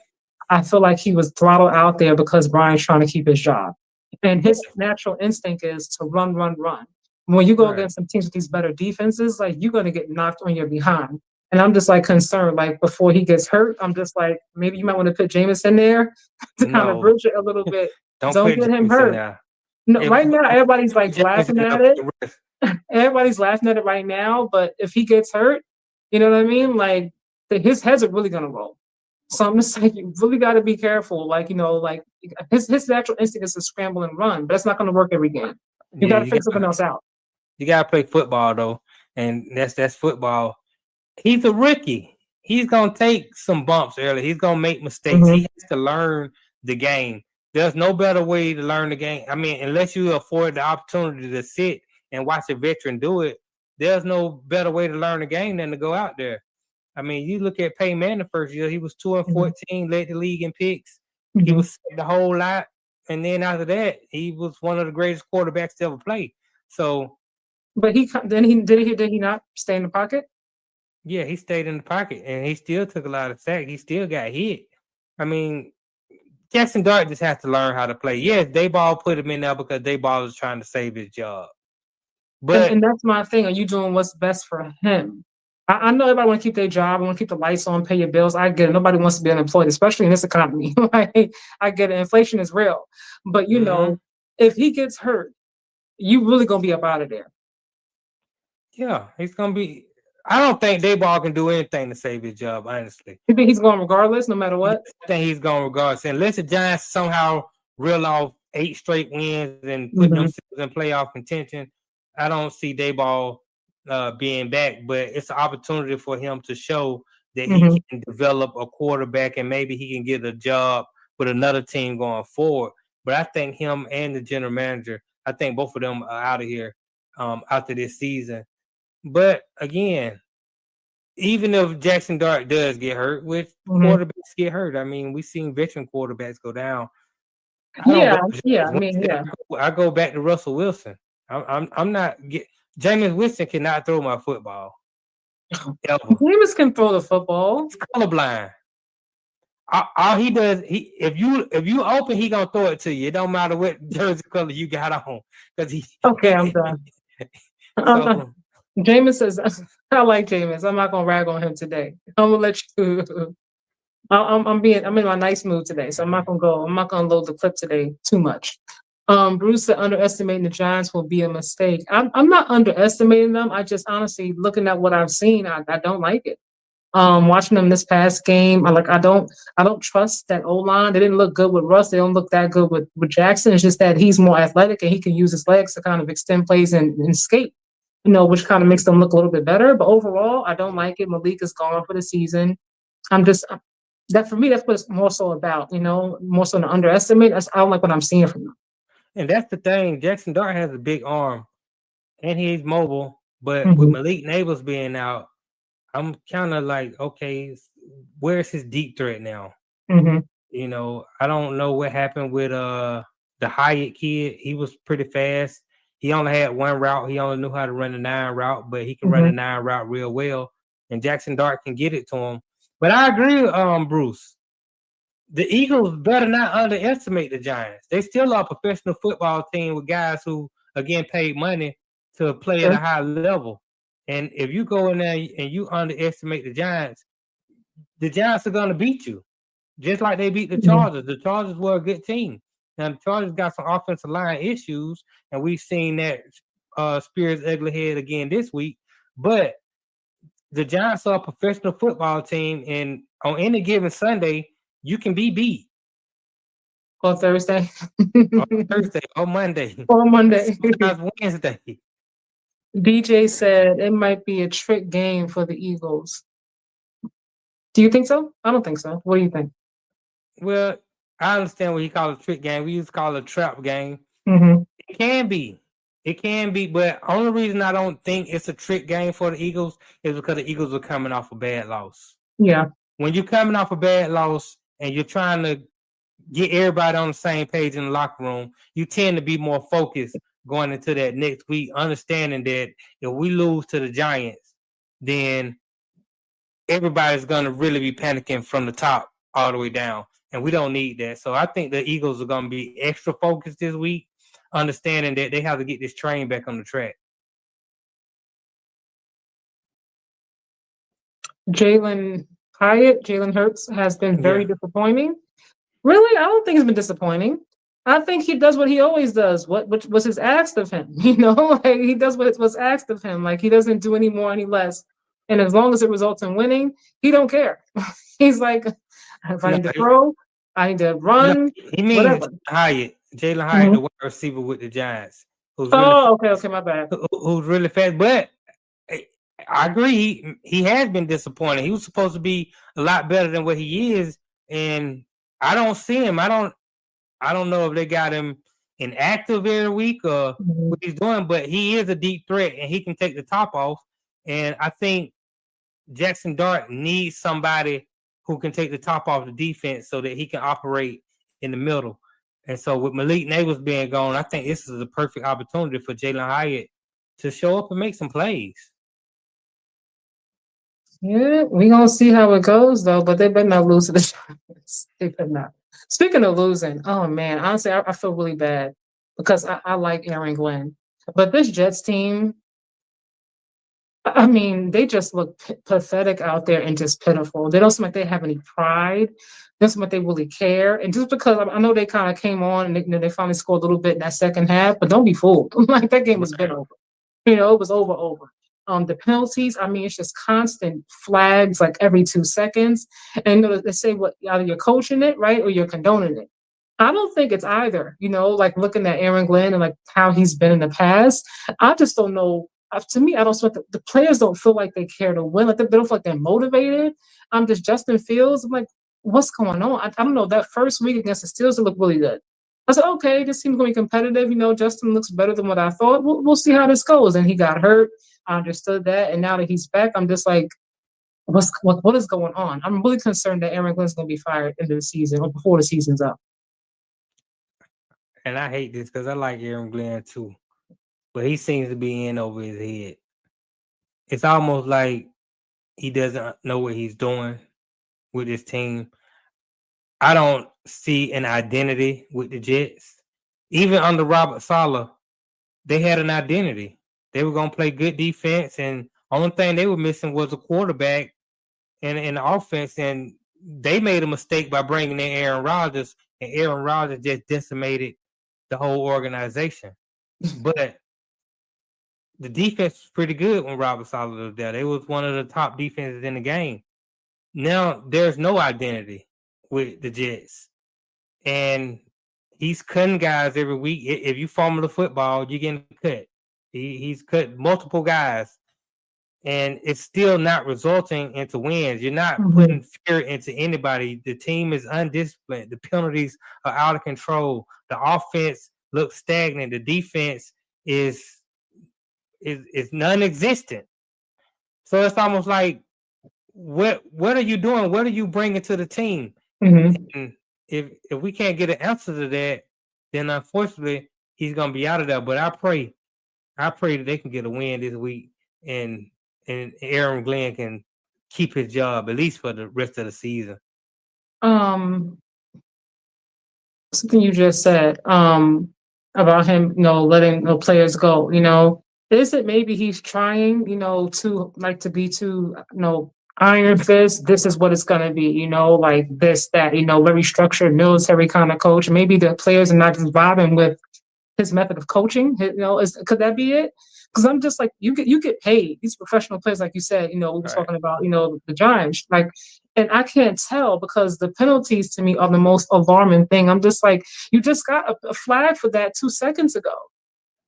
I feel like he was throttled out there because Brian's trying to keep his job. And his natural instinct is to run, run, run. When you go against some teams with these better defenses, like you're going to get knocked on your behind. And I'm just like concerned, like before he gets hurt, I'm just like, maybe you might want to put Jameis in there to kind of bridge it a little bit. Don't get him hurt. No, right now, everybody's like laughing at it. Everybody's laughing at it right now. But if he gets hurt, you know what I mean? Like his heads are really going to roll. So I'm just like, you really got to be careful. Like, you know, like his natural instinct is to scramble and run, but that's not going to work every game. You got to figure something else out. You got to play football, though. And that's football. He's a rookie. He's going to take some bumps early. He's going to make mistakes. He has to learn the game. There's no better way to learn the game. I mean, unless you afford the opportunity to sit and watch a veteran do it, there's no better way to learn the game than to go out there. I mean, you look at Peyton Manning the first year, he was 2-14, led the league in picks. He was the whole lot. And then after that, he was one of the greatest quarterbacks to ever play. So, but did he not stay in the pocket? Yeah, he stayed in the pocket and he still took a lot of sacks. He still got hit. I mean, Jackson Dart just has to learn how to play. Yes, Dayball put him in there because Dayball is trying to save his job. But and that's my thing. Are you doing what's best for him? I know everybody want to keep their job, want to keep the lights on, pay your bills. I get it. Nobody wants to be unemployed, especially in this economy. I get it. Inflation is real. But, you know, if he gets hurt, you really going to be up out of there. Yeah, he's going to be. I don't think Dayball can do anything to save his job, honestly. You think he's going regardless, no matter what? I think he's going regardless. Unless the Giants somehow reel off 8 straight wins and put themselves in playoff contention, I don't see Dayball being back, but it's an opportunity for him to show that he can develop a quarterback and maybe he can get a job with another team going forward. But I think him and the general manager, I think both of them are out of here after this season. But again, even if Jackson Dart does get hurt, which quarterbacks get hurt, I mean, we've seen veteran quarterbacks go down. I go back to Russell Wilson. I'm not Jameis Winston cannot throw my football. Jameis can throw the football. He's colorblind. All he does, if you open, he gonna throw it to you. It don't matter what jersey color you got on, because he. Okay, I'm done. Jameis says, I like Jameis. I'm not gonna rag on him today. I'm gonna let you. I'm in my nice mood today, so I'm not gonna load the clip today too much. Bruce said underestimating the Giants will be a mistake. I'm not underestimating them. I just honestly, looking at what I've seen, I don't like it. Watching them this past game, I don't trust that O-line. They didn't look good with Russ. They don't look that good with Jackson. It's just that he's more athletic and he can use his legs to kind of extend plays and escape, which kind of makes them look a little bit better. But overall, I don't like it. Malik is gone for the season. For me, that's what it's more so about, more so than underestimate. I don't like what I'm seeing from them. And that's the thing. Jackson Dart has a big arm, and he's mobile. But with Malik Neighbors being out, I'm kind of like, okay, where's his deep threat now? I don't know what happened with the Hyatt kid. He was pretty fast. He only had one route. He only knew how to run the 9 route, but he can run the 9 route real well. And Jackson Dart can get it to him. But I agree with Bruce. The Eagles better not underestimate the Giants. They still are a professional football team with guys who, again, paid money to play at a high level. And if you go in there and you underestimate the Giants are going to beat you. Just like they beat the Chargers. The Chargers were a good team. Now, the Chargers got some offensive line issues, and we've seen that Spears' ugly head again this week. But the Giants are a professional football team, and on any given Sunday, you can be beat. Or Thursday. Or Monday. Or Monday. Sometimes Wednesday. DJ said it might be a trick game for the Eagles. Do you think so? I don't think so. What do you think? Well, I understand what he calls a trick game. We used to call it a trap game. It can be. But only reason I don't think it's a trick game for the Eagles is because the Eagles are coming off a bad loss. Yeah. When you're coming off a bad loss and you're trying to get everybody on the same page in the locker room, you tend to be more focused going into that next week, understanding that if we lose to the Giants, then everybody's going to really be panicking from the top all the way down. And we don't need that. So I think the Eagles are going to be extra focused this week, understanding that they have to get this train back on the track. Jalen Hurts has been very disappointing. Really? I don't think he's been disappointing. I think he does what he always does. What was his asked of him? Like he does what was asked of him. Like he doesn't do any more, any less. And as long as it results in winning, he don't care. He's like, if I need to throw, I need to run. He means whatever. Jalen Hyatt, the wide receiver with the Giants. Okay, my bad. Who's really fast, but I agree. He has been disappointing. He was supposed to be a lot better than what he is, and I don't see him. I don't know if they got him inactive every week or what he's doing, but he is a deep threat and he can take the top off. And I think Jackson Dart needs somebody who can take the top off the defense so that he can operate in the middle. And so with Malik Neighbors being gone, I think this is a perfect opportunity for Jalen Hyatt to show up and make some plays. Yeah, we're going to see how it goes, though, but they better not lose to the Giants. They better not. Speaking of losing, oh, man, honestly, I feel really bad because I like Aaron Glenn. But this Jets team, I mean, they just look pathetic out there and just pitiful. They don't seem like they have any pride. They don't seem like they really care. And just because I know they kind of came on and they finally scored a little bit in that second half, but don't be fooled. Like, that game was been over. It was over. The penalties, I mean, it's just constant flags like every 2 seconds. And they say what either you're coaching it, right, or you're condoning it. I don't think it's either, like looking at Aaron Glenn and like how he's been in the past. I just don't know. To me, I don't sweat. The players don't feel like they care to win. Like they don't feel like they're motivated. I'm just Justin Fields. I'm like, what's going on? I don't know. That first week against the Steelers, it looked really good. I said, okay, this seems going to be competitive. Justin looks better than what I thought. We'll see how this goes. And he got hurt. I understood that. And now that he's back, I'm just like, what is going on? I'm really concerned that Aaron Glenn's going to be fired into the season or before the season's up. And I hate this because I like Aaron Glenn too. But he seems to be in over his head. It's almost like he doesn't know what he's doing with his team. I don't see an identity with the Jets. Even under Robert Saleh, they had an identity. They were going to play good defense, and only thing they were missing was a quarterback and the offense, and they made a mistake by bringing in Aaron Rodgers, and Aaron Rodgers just decimated the whole organization. But the defense was pretty good when Robert Saleh was there. They was one of the top defenses in the game. Now there's no identity with the Jets. And he's cutting guys every week. If you fumble the football, you're getting cut. He's cut multiple guys. And it's still not resulting into wins. You're not putting fear into anybody. The team is undisciplined. The penalties are out of control. The offense looks stagnant. The defense is non-existent. So it's almost like, what are you doing? What are you bringing to the team? And if we can't get an answer to that, then unfortunately he's gonna be out of there. But I pray that they can get a win this week, and Aaron Glenn can keep his job at least for the rest of the season. Something you just said about him, letting players go. Is it maybe he's trying, to be too, iron fist? This is what it's gonna be, like this, that, very structured military kind of coach. Maybe the players are not just vibing with his method of coaching. Could that be it? Because I'm just like, you get paid. These professional players, like you said, we were talking about, the Giants, and I can't tell because the penalties to me are the most alarming thing. I'm just like, you just got a flag for that 2 seconds ago.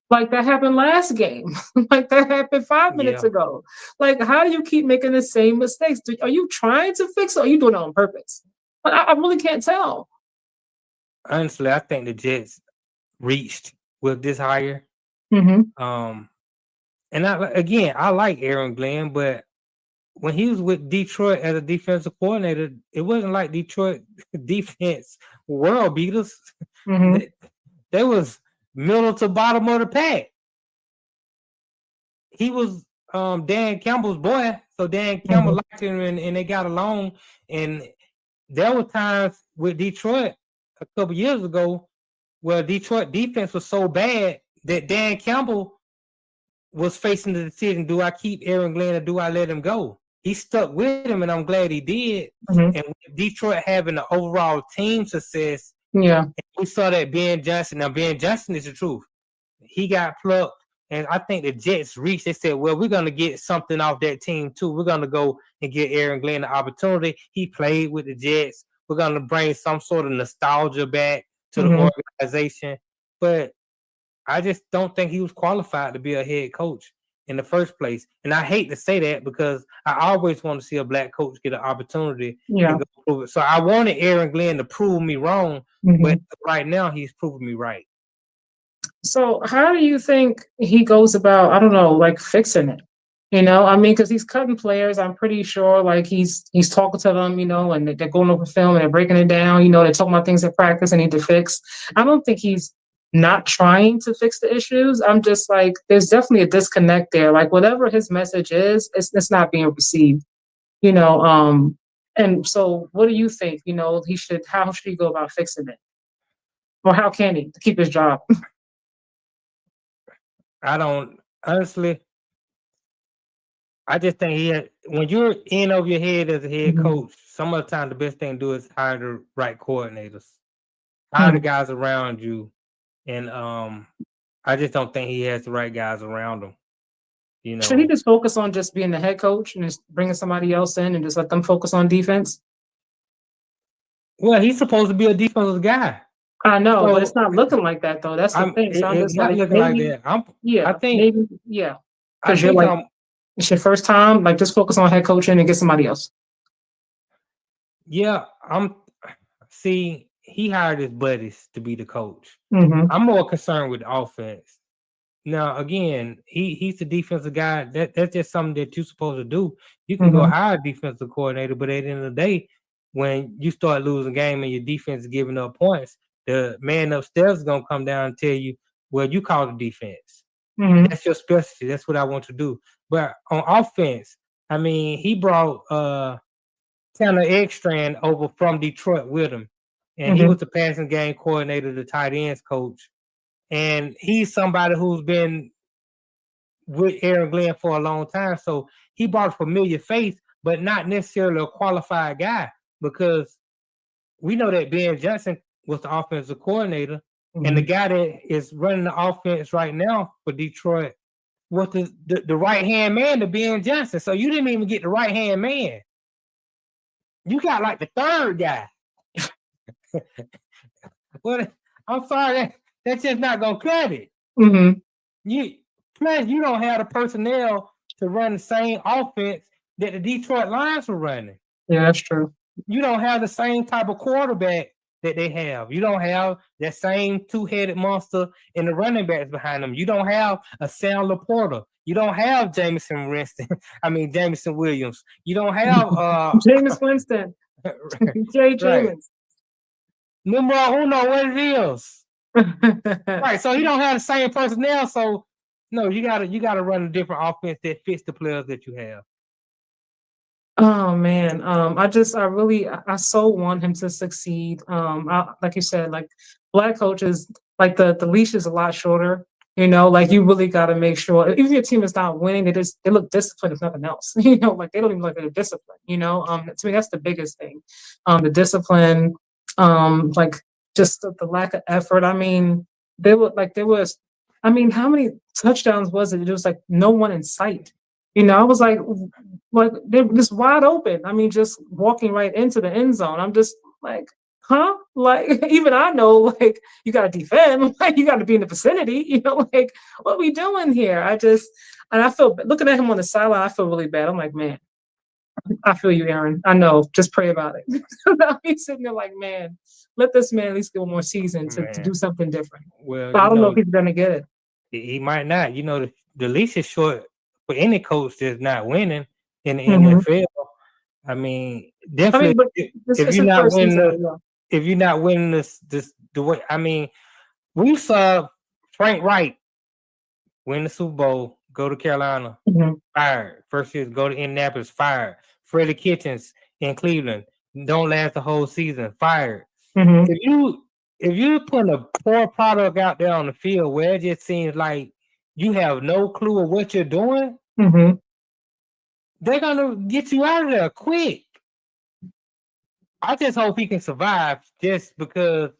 Like that happened last game. Like that happened 5 minutes ago. Like, how do you keep making the same mistakes? Are you trying to fix it or are you doing it on purpose? I really can't tell. Honestly, I think the Jets reached with this hire. And I like Aaron Glenn, but when he was with Detroit as a defensive coordinator, it wasn't like Detroit defense world beaters. They was middle to bottom of the pack. He was Dan Campbell's boy, so Dan Campbell liked him, and they got along. And there were times with Detroit a couple years ago where Detroit defense was so bad that Dan Campbell was facing the decision: do I keep Aaron Glenn or do I let him go? He stuck with him, and I'm glad he did. And with Detroit having the overall team success, we saw that Ben Johnson. Now Ben Johnson is the truth. He got plucked. And I think the Jets reached. They said, well, we're going to get something off that team, too. We're going to go and get Aaron Glenn the opportunity. He played with the Jets. We're going to bring some sort of nostalgia back to the organization. But I just don't think he was qualified to be a head coach in the first place. And I hate to say that because I always want to see a black coach get an opportunity to go prove it. So I wanted Aaron Glenn to prove me wrong, but right now he's proving me right. So how do you think he goes about, I don't know, like fixing it? You know, I mean, because he's cutting players. I'm pretty sure like he's talking to them, you know, and they're going over film and they're breaking it down. You know, they're talking about things at practice they need to fix. I don't think he's not trying to fix the issues. I'm just like, there's definitely a disconnect there. Like whatever his message is, it's not being received, you know. And so what do you think, you know, how should he go about fixing it? Or how can he to keep his job? I don't honestly. I just think when you're in over your head as a head coach, some of the time the best thing to do is hire the right coordinators, hire the guys around you, and I just don't think he has the right guys around him. You know, should he just focus on just being the head coach and just bringing somebody else in and just let them focus on defense? Well, he's supposed to be a defensive guy. I know, but it's not looking like that though. That's the thing. So I'm it's just not like, looking maybe, like that. I think maybe, because you're think like, it's your first time. Like, just focus on head coaching and get somebody else. Yeah, See, he hired his buddies to be the coach. Mm-hmm. I'm more concerned with the offense. Now, again, he's the defensive guy. That's just something that you're supposed to do. You can go hire a defensive coordinator, but at the end of the day, when you start losing game and your defense is giving up points, the man upstairs is gonna come down and tell you, well, you call the defense. That's your specialty. That's what I want to do. But on offense, I mean, he brought Tanner Eggstrand over from Detroit with him. And he was the passing game coordinator, the tight ends coach. And he's somebody who's been with Aaron Glenn for a long time. So he brought a familiar face, but not necessarily a qualified guy, because we know that Ben Johnson was the offensive coordinator. And the guy that is running the offense right now for Detroit was the right-hand man to Ben Johnson. So you didn't even get the right-hand man. You got like the third guy. Well, I'm sorry, that's just not gonna cut it. Plus, you don't have the personnel to run the same offense that the Detroit Lions were running. Yeah, that's true. You don't have the same type of quarterback that they have. You don't have that same two-headed monster in the running backs behind them. You don't have a Sam Laporta. You don't have Jameson Williams. You don't have Jameis Winston. Jay Jameis. Right. Number uno, what it is. Right. So you don't have the same personnel. So no, you gotta run a different offense that fits the players that you have. Oh man, I so want him to succeed. Like you said, like black coaches, like the leash is a lot shorter. You know, like you really got to make sure, even if your team is not winning, they look disciplined if nothing else. You know, like they don't even look at the discipline. You know, to me that's the biggest thing. The discipline, like just the lack of effort. I mean, I mean, how many touchdowns was it? It was like no one in sight. You know, I was like they're just wide open. I mean, just walking right into the end zone. I'm just like, huh? Like, even I know, like, you got to defend, like, you got to be in the vicinity, you know, like, what are we doing here? And I feel, looking at him on the sideline, I feel really bad. I'm like, man, I feel you, Aaron. I know, just pray about it. I'll be sitting there like, man, let this man at least get one more season to do something different. Well, but I don't know if he's going to get it. He might not. You know, the leash is short for any coach that's not winning in the NFL. I mean, definitely, if you're not winning, if you're not winning the way, I mean, we saw Frank Wright win the Super Bowl go to Carolina, Mhm. fired. First year, go to Indianapolis, fired. Freddie Kitchens in Cleveland, don't last the whole season, fired. Mhm. If you put a poor product out there on the field where it just seems like you have no clue of what you're doing, Mhm. they're gonna get you out of there quick. I just hope he can survive just because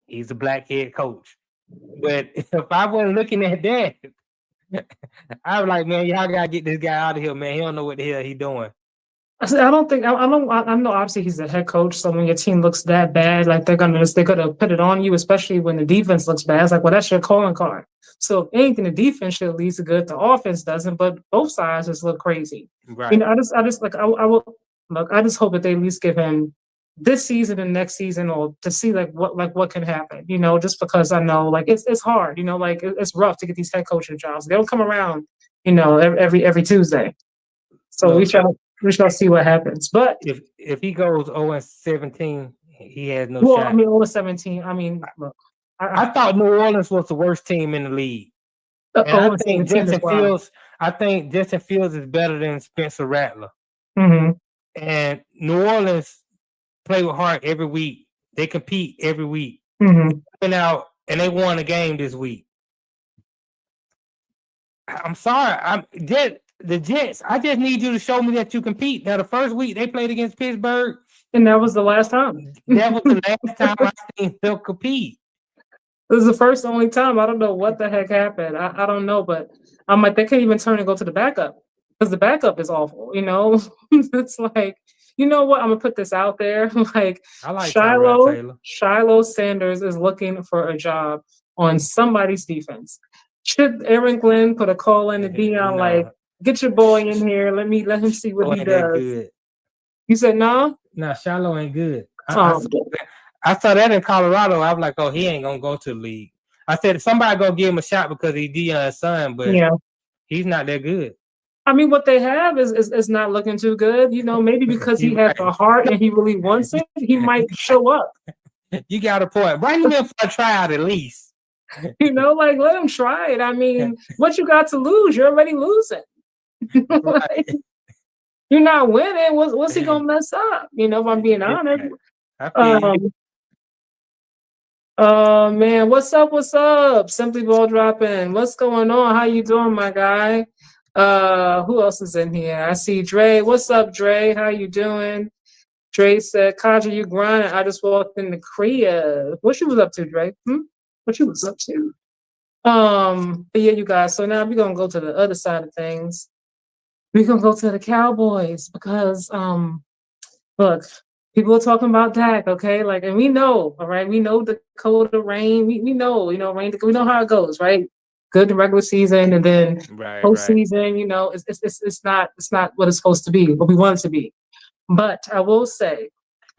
he's a black head coach. But if I wasn't looking at that, I was like, man, y'all gotta get this guy out of here, man. He don't know what the hell he doing. I don't think I don't I know obviously he's the head coach, so when your team looks that bad, like they're gonna put it on you, especially when the defense looks bad. It's like, well, that's your calling card. So if anything, the defense should at least good, the offense doesn't, but both sides just look crazy. Right. I just like I will look, I just hope that they at least give him this season and next season or to see like what can happen, just because I know like it's hard, like it's rough to get these head coaching jobs. They don't come around, every Tuesday. So Look, we shall see what happens. But if he goes 0-17, he has no well, shot. I mean, over 17. I mean, look, I thought New Orleans was the worst team in the league. And over 17 as well. I think Justin Fields is better than Spencer Rattler. Mm-hmm. And New Orleans play with heart every week. They compete every week. Mm-hmm. And out and they won a game this week. I'm sorry. The Jets. I just need you to show me that you compete. Now, the first week they played against Pittsburgh, And that was the last time. that was the last time I seen them compete. This is the first only time. I don't know what the heck happened. I don't know, but I'm like, they can't even turn and go to the backup because the backup is awful. It's like, you know what? I'm gonna put this out there. Like I like Tyrod Taylor. Shiloh Sanders is looking for a job on somebody's defense. Should Aaron Glenn put a call in to Dion, like, get your boy in here. Let him see what he does. Good. You said no? No, Shiloh ain't good. I saw that in Colorado. I was like, oh, he ain't gonna go to the league. I said somebody gonna give him a shot because he's Dion's son, but he's not that good. I mean, what they have is not looking too good. Maybe because he has a heart and he really wants it, he might show up. You got a point. Bring him in for a tryout at least. Like let him try it. I mean, what you got to lose? You're already losing. Like, you're not winning. What's he gonna mess up? If I'm being honest. Man, what's up? What's up? Simply Ball dropping. What's going on? How you doing, my guy? Who else is in here? I see Dre. What's up, Dre? How you doing? Dre said, Katja, you grinding. I just walked in the crib. What you was up to, Dre? What you was up to? But yeah, you guys. So now we're gonna go to the other side of things. We're gonna go to the Cowboys because look, people are talking about Dak, okay? Like, and we know, all right, we know Dakota Rain, we know, Rain, we know how it goes, right? Good in regular season, and then postseason, it's not what it's supposed to be, what we want it to be. But I will say,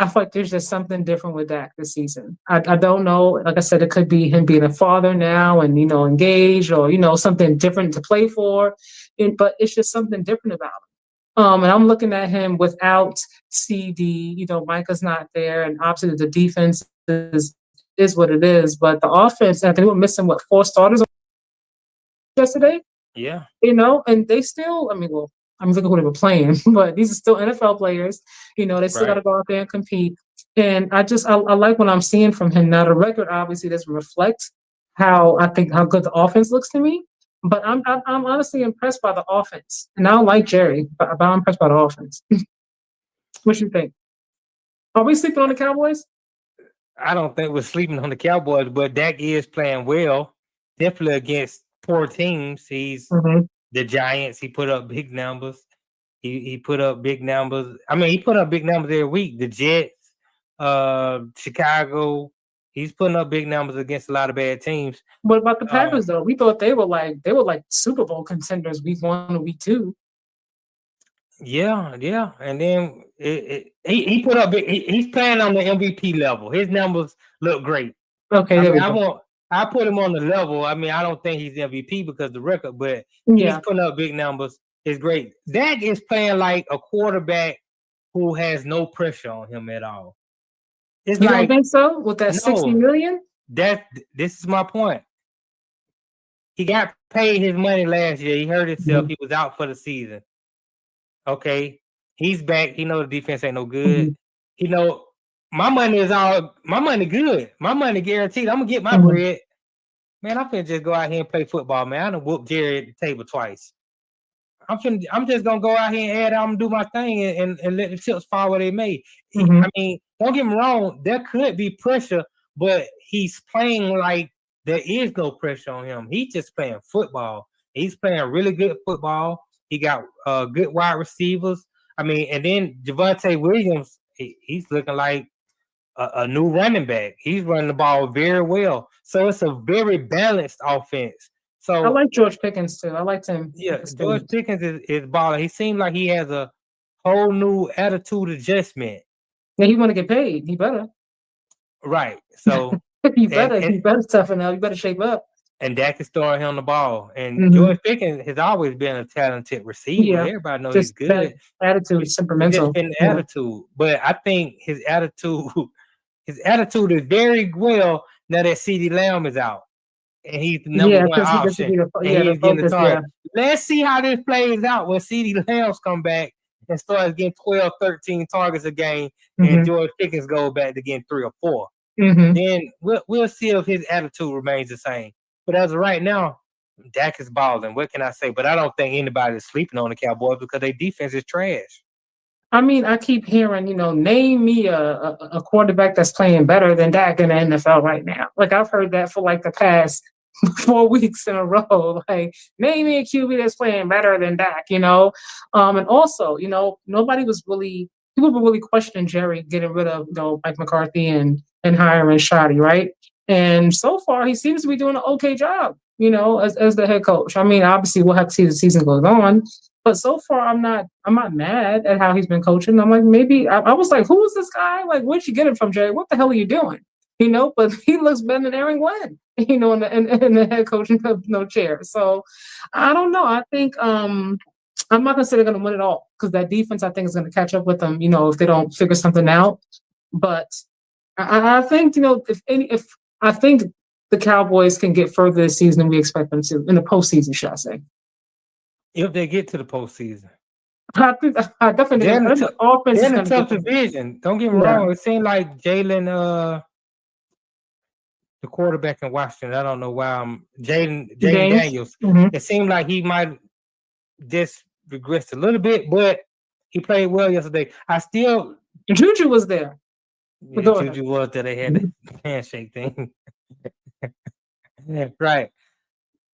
I feel like there's just something different with Dak this season. I don't know. Like I said, it could be him being a father now and, engaged or, something different to play for. But it's just something different about him. And I'm looking at him without CD. Micah's not there. And obviously the defense is what it is. But the offense, I think we're missing, 4 starters yesterday? Yeah. And they still, I'm looking at who they were playing, but these are still NFL players. They still got to go out there and compete. And I like what I'm seeing from him. Now, the record obviously doesn't reflect how good the offense looks to me. But I'm honestly impressed by the offense. And I don't like Jerry, but I'm impressed by the offense. What you think? Are we sleeping on the Cowboys? I don't think we're sleeping on the Cowboys, but Dak is playing well. Definitely against poor teams. He's the Giants. He put up big numbers. He put up big numbers. I mean, he put up big numbers every week. The Jets, Chicago. He's putting up big numbers against a lot of bad teams. What about the Packers though? We thought they were like Super Bowl contenders week 1 and week 2. Yeah, and then he put up. He's playing on the MVP level. His numbers look great. Okay, I put him on the level. I mean, I don't think he's MVP because of the record, but he's putting up big numbers. It's great. Dak is playing like a quarterback who has no pressure on him at all. It's you don't think so? With that $60 million? This is my point. he got paid his money last year. He hurt himself. Mhm. He was out for the season. Okay, he's back. He know the defense ain't no good. He know my money good. My money guaranteed. I'm gonna get my bread. Man, I'm finna just go out here and play football, man. I done whooped Jerry at the table twice. I'm just gonna go out here and add. I'm gonna do my thing and let the chips fall where they may. I mean, don't get me wrong. There could be pressure, but he's playing like there is no pressure on him. He's just playing football. He's playing really good football. He got good wide receivers. I mean, and then Javonte Williams, he's looking like a new running back. He's running the ball very well. So it's a very balanced offense. So I like George Pickens too. I liked him. yeah, George Pickens is balling. He seems like he has a whole new attitude adjustment. Yeah, he want to get paid. He better. Right. So He better toughen up. You better shape up. And Dak is throwing him the ball. And George Pickens has always been a talented receiver. Yeah. Everybody knows Just he's good. Attitude, temperamental. Just been attitude. But I think his attitude is very well now that CeeDee Lamb is out. And he's the number one option. He's getting the target. Let's see how this plays out when CeeDee Lamb's come back and starts getting 12, 13 targets a game, and George Pickens goes back to getting 3 or 4. Then we'll see if his attitude remains the same. But as of right now, Dak is balling. What can I say? But I don't think anybody is sleeping on the Cowboys because their defense is trash. I mean, I keep hearing, name me a quarterback that's playing better than Dak in the NFL right now. Like, I've heard that for like the past 4 weeks in a row. Like, name me a QB that's playing better than Dak, And also, nobody was really, people were really questioning Jerry getting rid of, Mike McCarthy and hiring Shoddy, right? And so far, he seems to be doing an okay job, as the head coach. I mean, obviously, we'll have to see the season goes on. But so far, I'm not mad at how he's been coaching. I'm like, maybe I was like, who is this guy? Like, where'd you get him from, Jerry? What the hell are you doing? But he looks better than Aaron Glenn, in the head coaching chair. So I don't know. I think I'm not gonna say they're gonna win it all because that defense I think is gonna catch up with them, if they don't figure something out. But I think, if I think the Cowboys can get further this season than we expect them to in the postseason, should I say? If they get to the postseason, I definitely they're the offense in is a tough division. Don't get me wrong. It seemed like Jalen, the quarterback in Washington. I don't know why Jaden Daniels. It seemed like he might just regress a little bit, but he played well yesterday. Juju was there. Juju was there. They had the handshake thing. Right.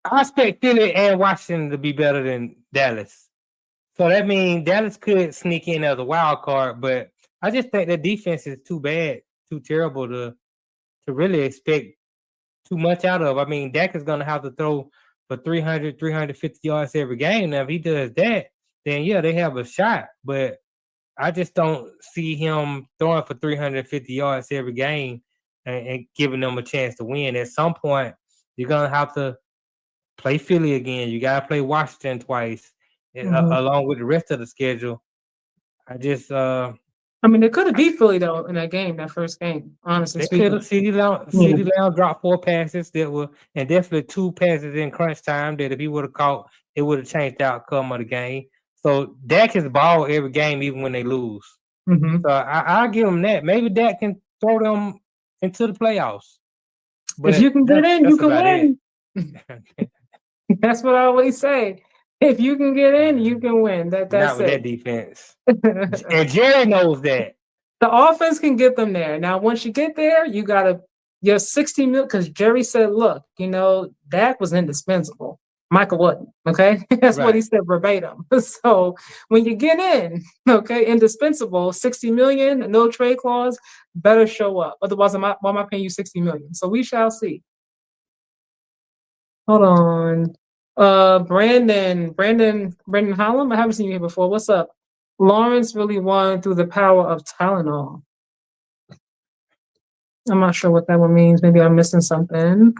I expect Philly and Washington to be better than Dallas. So that means Dallas could sneak in as a wild card, but I just think the defense is too bad, too terrible to really expect too much out of. I mean, Dak is going to have to throw for 300, 350 yards every game. Now, if he does that, then yeah, they have a shot. But I just don't see him throwing for 350 yards every game and giving them a chance to win. At some point, you're going to have to play Philly again. You got to play Washington twice, along with the rest of the schedule. I mean, they could have beat Philly though in that game, that first game. Honestly speaking, CeeDee Lamb dropped 4 passes and definitely 2 passes in crunch time that if he would have caught, it would have changed the outcome of the game. So Dak has ball every game, even when they lose. So I'll give him that. Maybe Dak can throw them into the playoffs. But if you can get in, you can win. That's what I always say. If you can get in, you can win. That's not with that defense. And Jerry knows that. The offense can get them there. Now, once you get there, you gotta your 60 million, because Jerry said, look, Dak was indispensable. Michael wasn't. Okay. That's what he said verbatim. So when you get in, okay, indispensable, 60 million, no trade clause, better show up. Otherwise, why am I paying you 60 million? So we shall see. Hold on. Brandon Holland. I haven't seen you here before. What's up? Lawrence really won through the power of Tylenol. I'm not sure what that one means. Maybe I'm missing something.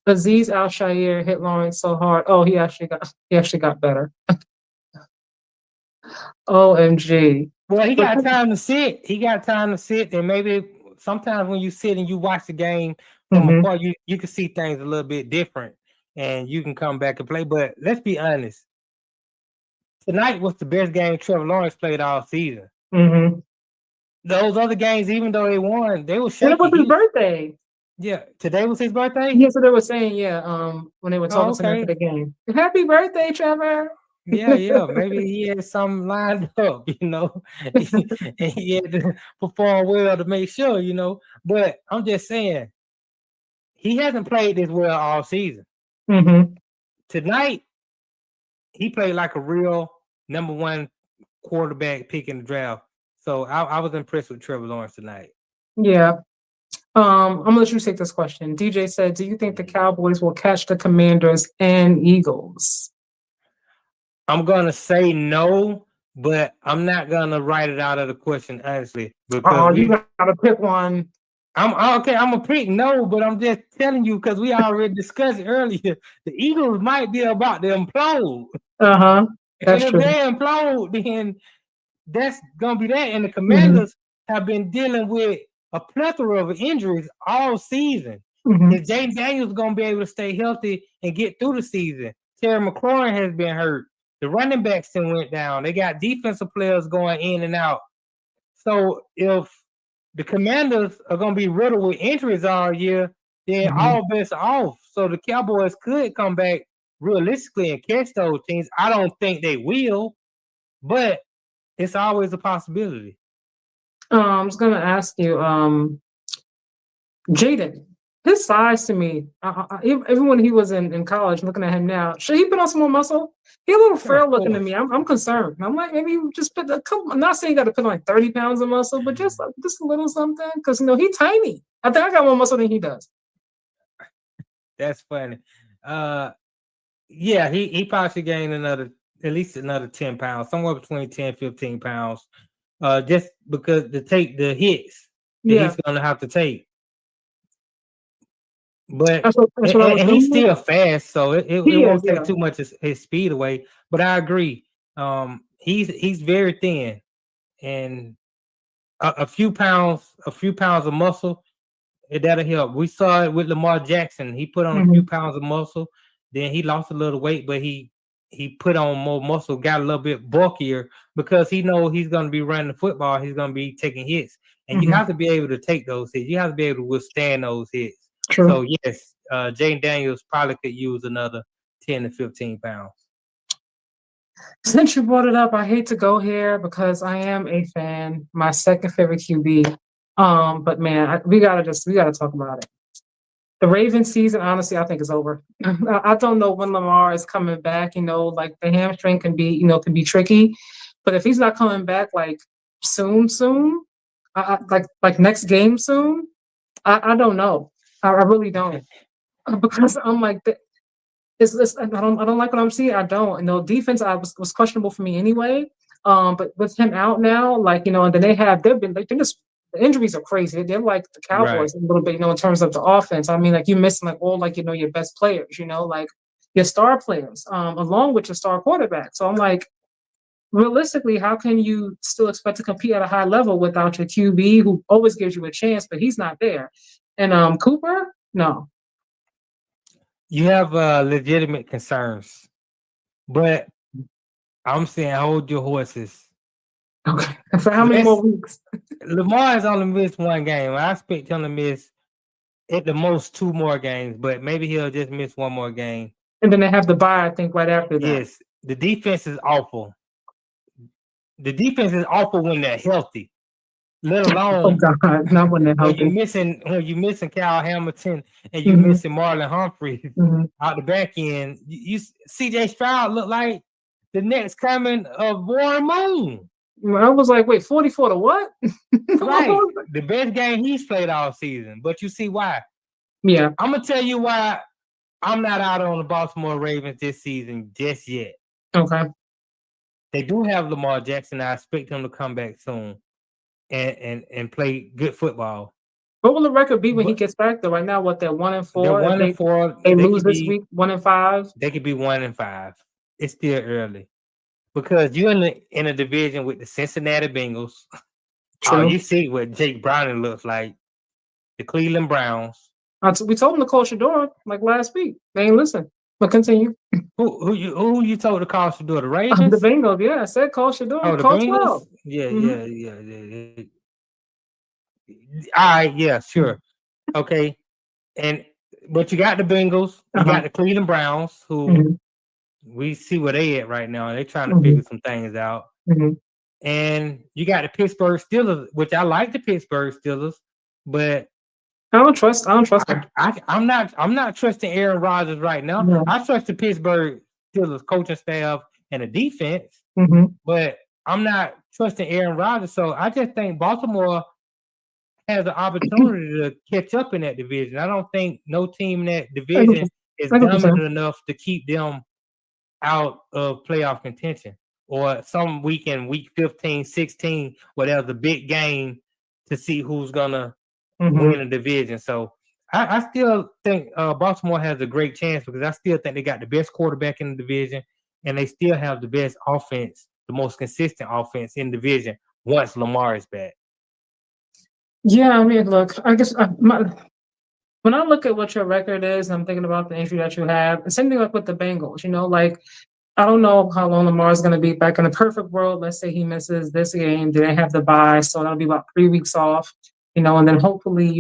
Aziz Al-Shair hit Lawrence so hard. Oh, he actually got better. OMG. Well, he got time to sit. And maybe sometimes when you sit and you watch the game from Mhm. afar, you can see things a little bit different, and you can come back and play. But let's be honest, tonight was the best game Trevor Lawrence played all season. Mhm. Those other games, even though they won, they were And it shaky. was his birthday. Yeah, today was his birthday. Yeah, so they were saying, when they were Oh, talking to him after okay. the game. Happy birthday, Trevor. Yeah. Maybe he had something lined up, and he had to perform well to make sure. But I'm just saying, he hasn't played this well all season. Mm-hmm. Tonight, he played like a real number one quarterback pick in the draft. So I was impressed with Trevor Lawrence tonight. Yeah. I'm gonna let you take this question. DJ said, "Do you think the Cowboys will catch the Commanders and Eagles?" I'm gonna say no, but I'm not gonna write it out of the question honestly because Oh, you gotta pick one. I'm okay. I'm a pick no, but I'm just telling you because we already discussed it earlier. The Eagles might be about to implode. Uh-huh. That's And if true. they implode, then that's gonna be that. And the Mm-hmm. Commanders have been dealing with a plethora of injuries all season. Mm-hmm. Is Jaden Daniels gonna be able to stay healthy and get through the season? Terry McLaurin has been hurt. The running backs then went down. They got defensive players going in and out. So if the Commanders are gonna be riddled with injuries all year, then Mm-hmm. all bets are off. So the Cowboys could come back realistically and catch those teams. I don't think they will, but it's always a possibility. I was gonna ask you, Jaden, his size to me, even when he was in college, looking at him now, should he put on some more muscle? He a little frail Of looking to course. me. I'm concerned. I'm like, maybe you just put a couple. I'm not saying you got to put on like 30 pounds of muscle, but just a little something, because he's tiny. I think I got more muscle than he does. That's funny. Yeah, he probably should gain at least another 10 pounds, somewhere between 10, 15 pounds. Just because to take the hits that Yeah, he's gonna have to take. But that's what I was and he's thinking. still fast, so it He is, won't take yeah. too much his speed away. But I agree. He's very thin, and a few pounds of muscle, that'll help. We saw it with Lamar Jackson. He put on a few Mhm. pounds of muscle, then he lost a little weight, but he put on more muscle, got a little bit bulkier because he knows he's going to be running the football. He's going to be taking hits, and you Mhm. have to be able to take those hits. You have to be able to withstand those hits. True. So yes, Jaden Daniels probably could use another 10 to 15 pounds. Since you brought it up, I hate to go here because I am a fan. My second favorite QB. But man, we gotta talk about it. The Ravens season, honestly, I think is over. I don't know when Lamar is coming back. Like the hamstring can be tricky, but if he's not coming back like soon, like next game soon, I don't know. I really don't because I'm like, I don't like what I'm seeing. I don't. Defense was questionable for me anyway. But with him out now, and then they're just the injuries are crazy. They're like the Cowboys a little bit, in terms of the offense. I mean, like you missing like all your best players, like your star players, along with your star quarterback. So I'm like, realistically, how can you still expect to compete at a high level without your QB who always gives you a chance, but he's not there? And Cooper, no. You have legitimate concerns, but I'm saying hold your horses. Okay. For how many more weeks? Lamar has only missed one game. I expect him to miss at the most 2 more games, but maybe he'll just miss 1 more game. And then they have the bye, I think, right after that. Yes, the defense is awful. The defense is awful when they're healthy, let alone Oh God, not when they're when healthy. you're missing Kyle Hamilton and you're Mhm. missing Marlon Humphreys Mhm. out the back end. You CJ Stroud look like the next coming of Warren Moon. I was like, wait, 44 to what? Right, the best game he's played all season. But you see why? Yeah. I'm gonna tell you why I'm not out on the Baltimore Ravens this season just yet. Okay. They do have Lamar Jackson. I expect him to come back soon and play good football. What will the record be when he gets back? Though right now, what they're 1-4. They're 1-4. They lose this week, 1-5. They could be 1-5. It's still early because you're in a division with the Cincinnati Bengals. True. Oh, you see what Jake Browning looks like. The Cleveland Browns, We told them to call Shador like last week. They ain't listen. But continue. Who you told to call Shador? The The Ravens? Bengals, yeah, I said call Shador. Oh, the Call Bengals? 12. Yeah, Mhm. yeah. All right, yeah, sure. Okay. But you got the Bengals, you got the Cleveland Browns, who Mhm. we see where they at right now. They're trying to Mhm. figure some things out. Mhm. And you got the Pittsburgh Steelers, which I like the Pittsburgh Steelers, but I don't trust them. I'm not trusting Aaron Rodgers right now. No. I trust the Pittsburgh Steelers coaching staff and the defense, Mhm. but I'm not trusting Aaron Rodgers. So I just think Baltimore has an opportunity to catch up in that division. I don't think no team in that division is I get what you're dominant saying. enough to keep them out of playoff contention. Or some week in week 15, 16, where there's a big game to see who's gonna win Mhm. a division. So I still think Baltimore has a great chance because I still think they got the best quarterback in the division, and they still have the best offense, the most consistent offense in the division once Lamar is back. Yeah, I mean, look, I guess when I look at what your record is, I'm thinking about the injury that you have. The same thing like with the Bengals, like I don't know how long Lamar is going to be back. In a perfect world, let's say he misses this game, then they have the bye, so that'll be about 3 weeks off, and then hopefully,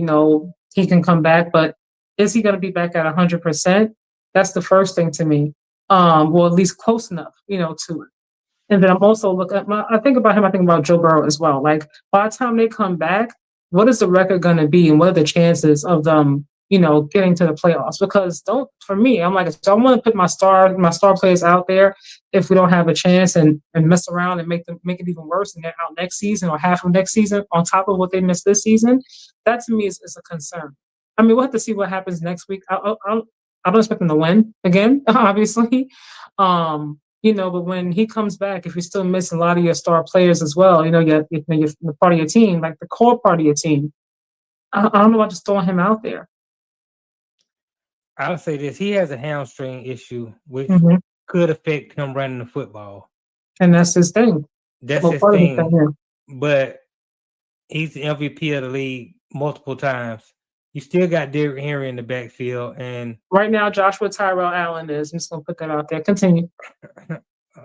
he can come back. But is he going to be back at 100%? That's the first thing to me. Well, at least close enough, to it. And then I'm also I think about him, I think about Joe Burrow as well. Like by the time they come back, what is the record going to be and what are the chances of them, getting to the playoffs? Because for me, I'm like, so I want to put my star players out there if we don't have a chance and mess around and make it even worse and get out next season or half of next season on top of what they missed this season. That to me is a concern. I mean, we'll have to see what happens next week. I don't expect them to win again, obviously. But when he comes back, if you're still missing a lot of your star players as well, you're part of your team, like the core part of your team. I don't know about just throwing him out there. I'll say this: he has a hamstring issue, which Mm-hmm. could affect him running the football. And that's his thing. That's his Part thing. of his thing, But he's the MVP of the league multiple times. You still got Derrick Henry in the backfield, and right now, Joshua Tyrell Allen is. I'm just gonna put that out there. Continue.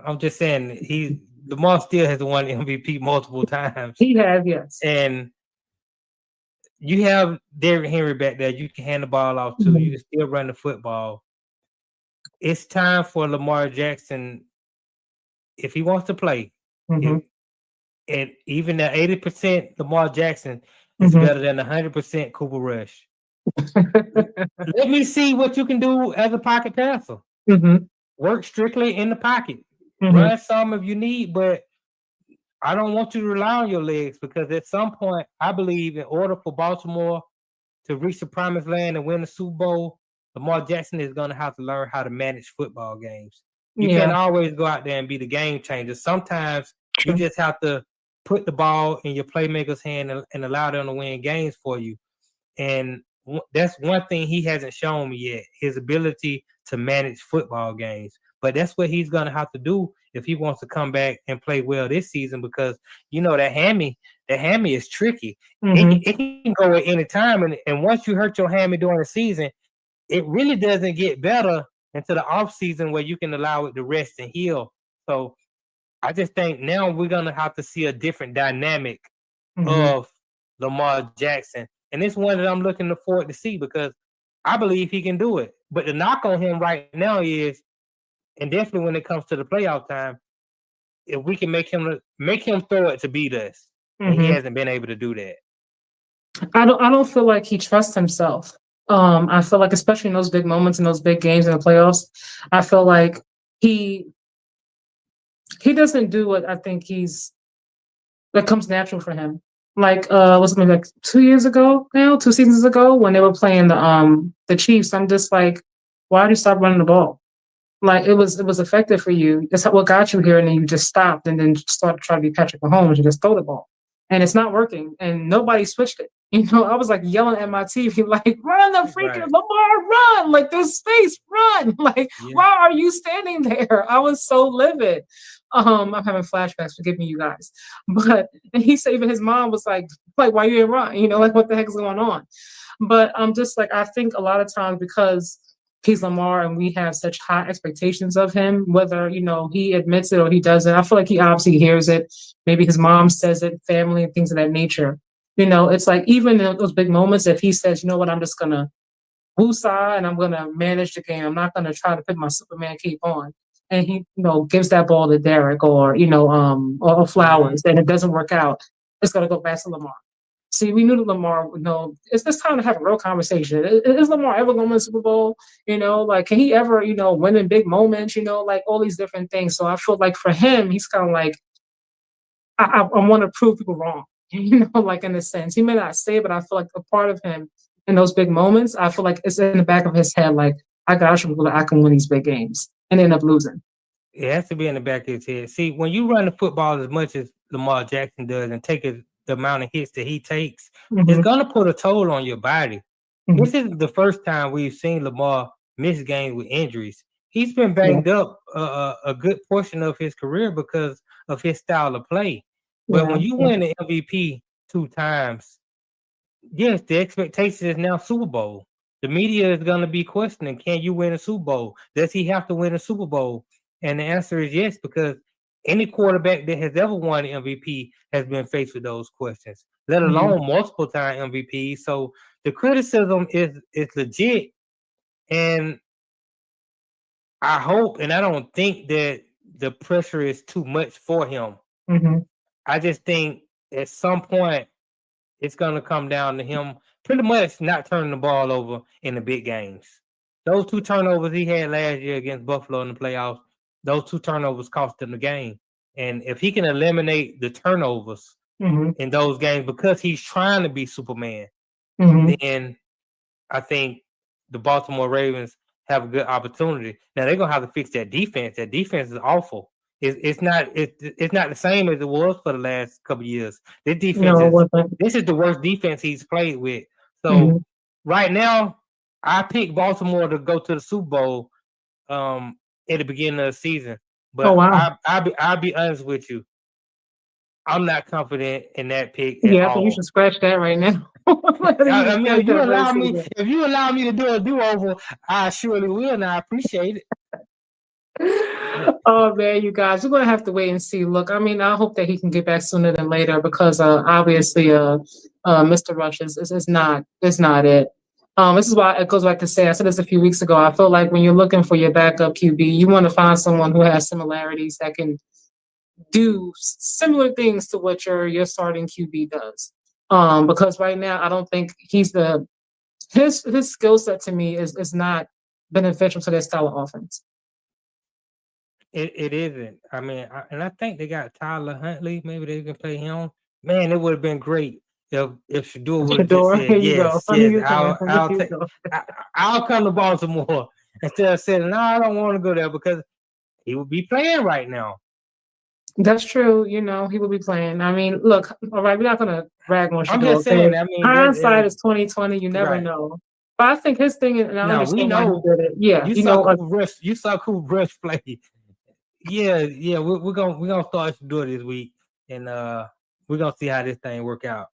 I'm just saying Lamar still has won MVP multiple times. He has, yes. And you have Derrick Henry back there. You can hand the ball off to. You can still run the football. It's time for Lamar Jackson, if he wants to play. Mm-hmm. And even at 80% Lamar Jackson is better than 100% Cooper Rush. Let me see what you can do as a pocket passer. Mm-hmm. Work strictly in the pocket. Mm-hmm. Run some if you need, but I don't want you to rely on your legs because at some point, I believe in order for Baltimore to reach the promised land and win the Super Bowl, Lamar Jackson is going to have to learn how to manage football games. You can't always go out there and be the game changer. Sometimes you just have to put the ball in your playmaker's hand and allow them to win games for you. And that's one thing he hasn't shown me yet, his ability to manage football games. But that's what he's going to have to do if he wants to come back and play well this season because, that hammy is tricky. It can go at any time. And once you hurt your hammy during the season, it really doesn't get better until the off season where you can allow it to rest and heal. So I just think now we're going to have to see a different dynamic of Lamar Jackson. And it's one that I'm looking forward to see because I believe he can do it. But the knock on him right now is, and definitely when it comes to the playoff time, if we can make him throw it to beat us, and he hasn't been able to do that. I don't feel like he trusts himself. I feel like especially in those big moments in those big games in the playoffs, I feel like he doesn't do what I think that comes natural for him. Like was it maybe like 2 seasons ago when they were playing the Chiefs. I'm just like, why did you stop running the ball? Like it was effective for you. That's what got you here, and then you just stopped and then started trying to be Patrick Mahomes and just throw the ball. And it's not working. And nobody switched it. I was like yelling at my TV, like, run the freaking Lamar, run! Like there's space, run! Like, why are you standing there? I was so livid. I'm having flashbacks. Forgive me, you guys. But and he said even his mom was like, why you ain't run? You know, like what the heck is going on? But I'm just like I think a lot of times because he's Lamar and we have such high expectations of him, whether he admits it or he doesn't. I feel like he obviously hears it. Maybe his mom says it, family and things of that nature. It's like even in those big moments, if he says, you know what, I'm just gonna woosah and I'm gonna manage the game. I'm not gonna try to put my Superman cape on. And he, gives that ball to Derek or Flowers, and it doesn't work out. It's gonna go back to Lamar. See, we knew that Lamar, it's time to have a real conversation. Is Lamar ever going to win a Super Bowl? Like, can he ever, win in big moments? Like all these different things. So I feel like for him, he's kind of like, I want to prove people wrong, like in a sense. He may not say it, but I feel like a part of him in those big moments, I feel like it's in the back of his head, like, I got you, I can win these big games and end up losing. It has to be in the back of his head. See, when you run the football as much as Lamar Jackson does and take the amount of hits that he takes, it's going to put a toll on your body. This isn't the first time we've seen Lamar miss games with injuries. He's been banged up a good portion of his career because of his style of play. But when you win the MVP 2 times, yes, the expectation is now Super Bowl. The media is going to be questioning, can you win a Super Bowl? Does he have to win a Super Bowl? And the answer is yes, because any quarterback that has ever won an MVP has been faced with those questions, let alone multiple time MVPs. So the criticism is legit. And I hope, and I don't think that the pressure is too much for him. I just think at some point it's going to come down to him pretty much not turning the ball over in the big games. Those 2 turnovers he had last year against Buffalo in the playoffs, those 2 turnovers cost him the game. And if he can eliminate the turnovers in those games because he's trying to be Superman, then I think the Baltimore Ravens have a good opportunity. Now they're gonna have to fix that defense. That defense is awful. It's not the same as it was for the last couple of years. This defense this is the worst defense he's played with. So right now, I picked Baltimore to go to the Super Bowl at the beginning of the season. But I'll be honest with you. I'm not confident in that pick at all. I think you should scratch that right now. I mean, if you allow me to do a do-over, I surely will, and I appreciate it. Oh man, you guys, we're gonna have to wait and see. Look, I mean, I hope that he can get back sooner than later because obviously Mr. Rush is not it. This is why it goes back to say I said this a few weeks ago. I feel like when you're looking for your backup QB, you want to find someone who has similarities that can do similar things to what your starting QB does. Because right now I don't think he's his skill set to me is not beneficial to their style of offense. It isn't. I mean, I think they got Tyler Huntley. Maybe they can play him. Man, it would have been great if Shador would have just said yes. I'll come to Baltimore instead of saying no, I don't want to go there because he would be playing right now. That's true. He will be playing. I mean, look, all right, we're not gonna rag on Shador. I'm just saying. I mean, hindsight is 2020. You never know. But I think his thing, and I understand why he did it. Yeah, you saw Cooper Rush play. Yeah, we're gonna start Shador this week, and we're gonna see how this thing work out.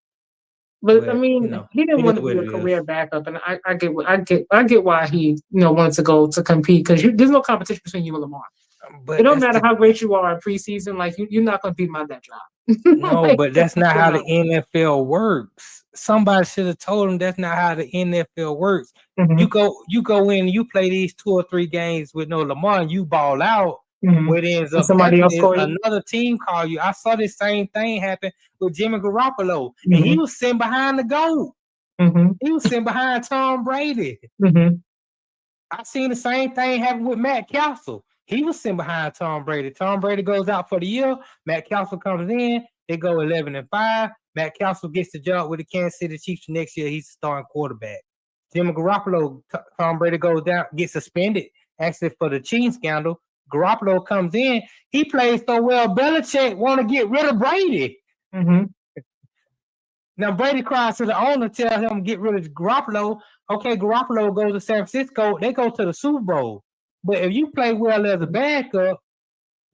But I mean, he didn't want to be a career backup, and I get why he wanted to go to compete because there's no competition between you and Lamar. But it don't matter how great you are in preseason, like you're not gonna beat him at that job. No, but that's not how the NFL works. Somebody should have told him that's not how the NFL works. You go in, you play these 2 or 3 games with no Lamar, and you ball out. What ends up somebody else another team call you. I saw this same thing happen with Jimmy Garoppolo, and he was sitting behind the goal. He was sitting behind Tom Brady. I seen the same thing happen with Matt Castle. He was sitting behind Tom Brady. Tom Brady goes out for the year. Matt Castle comes in. They go 11-5. Matt Castle gets the job with the Kansas City Chiefs next year. He's the starting quarterback. Jimmy Garoppolo, Tom Brady goes down, gets suspended, actually for the cheating scandal. Garoppolo comes in. He plays so well. Belichick want to get rid of Brady. Now Brady cries to the owner, tell him get rid of Garoppolo. Okay, Garoppolo goes to San Francisco. They go to the Super Bowl. But if you play well as a backup,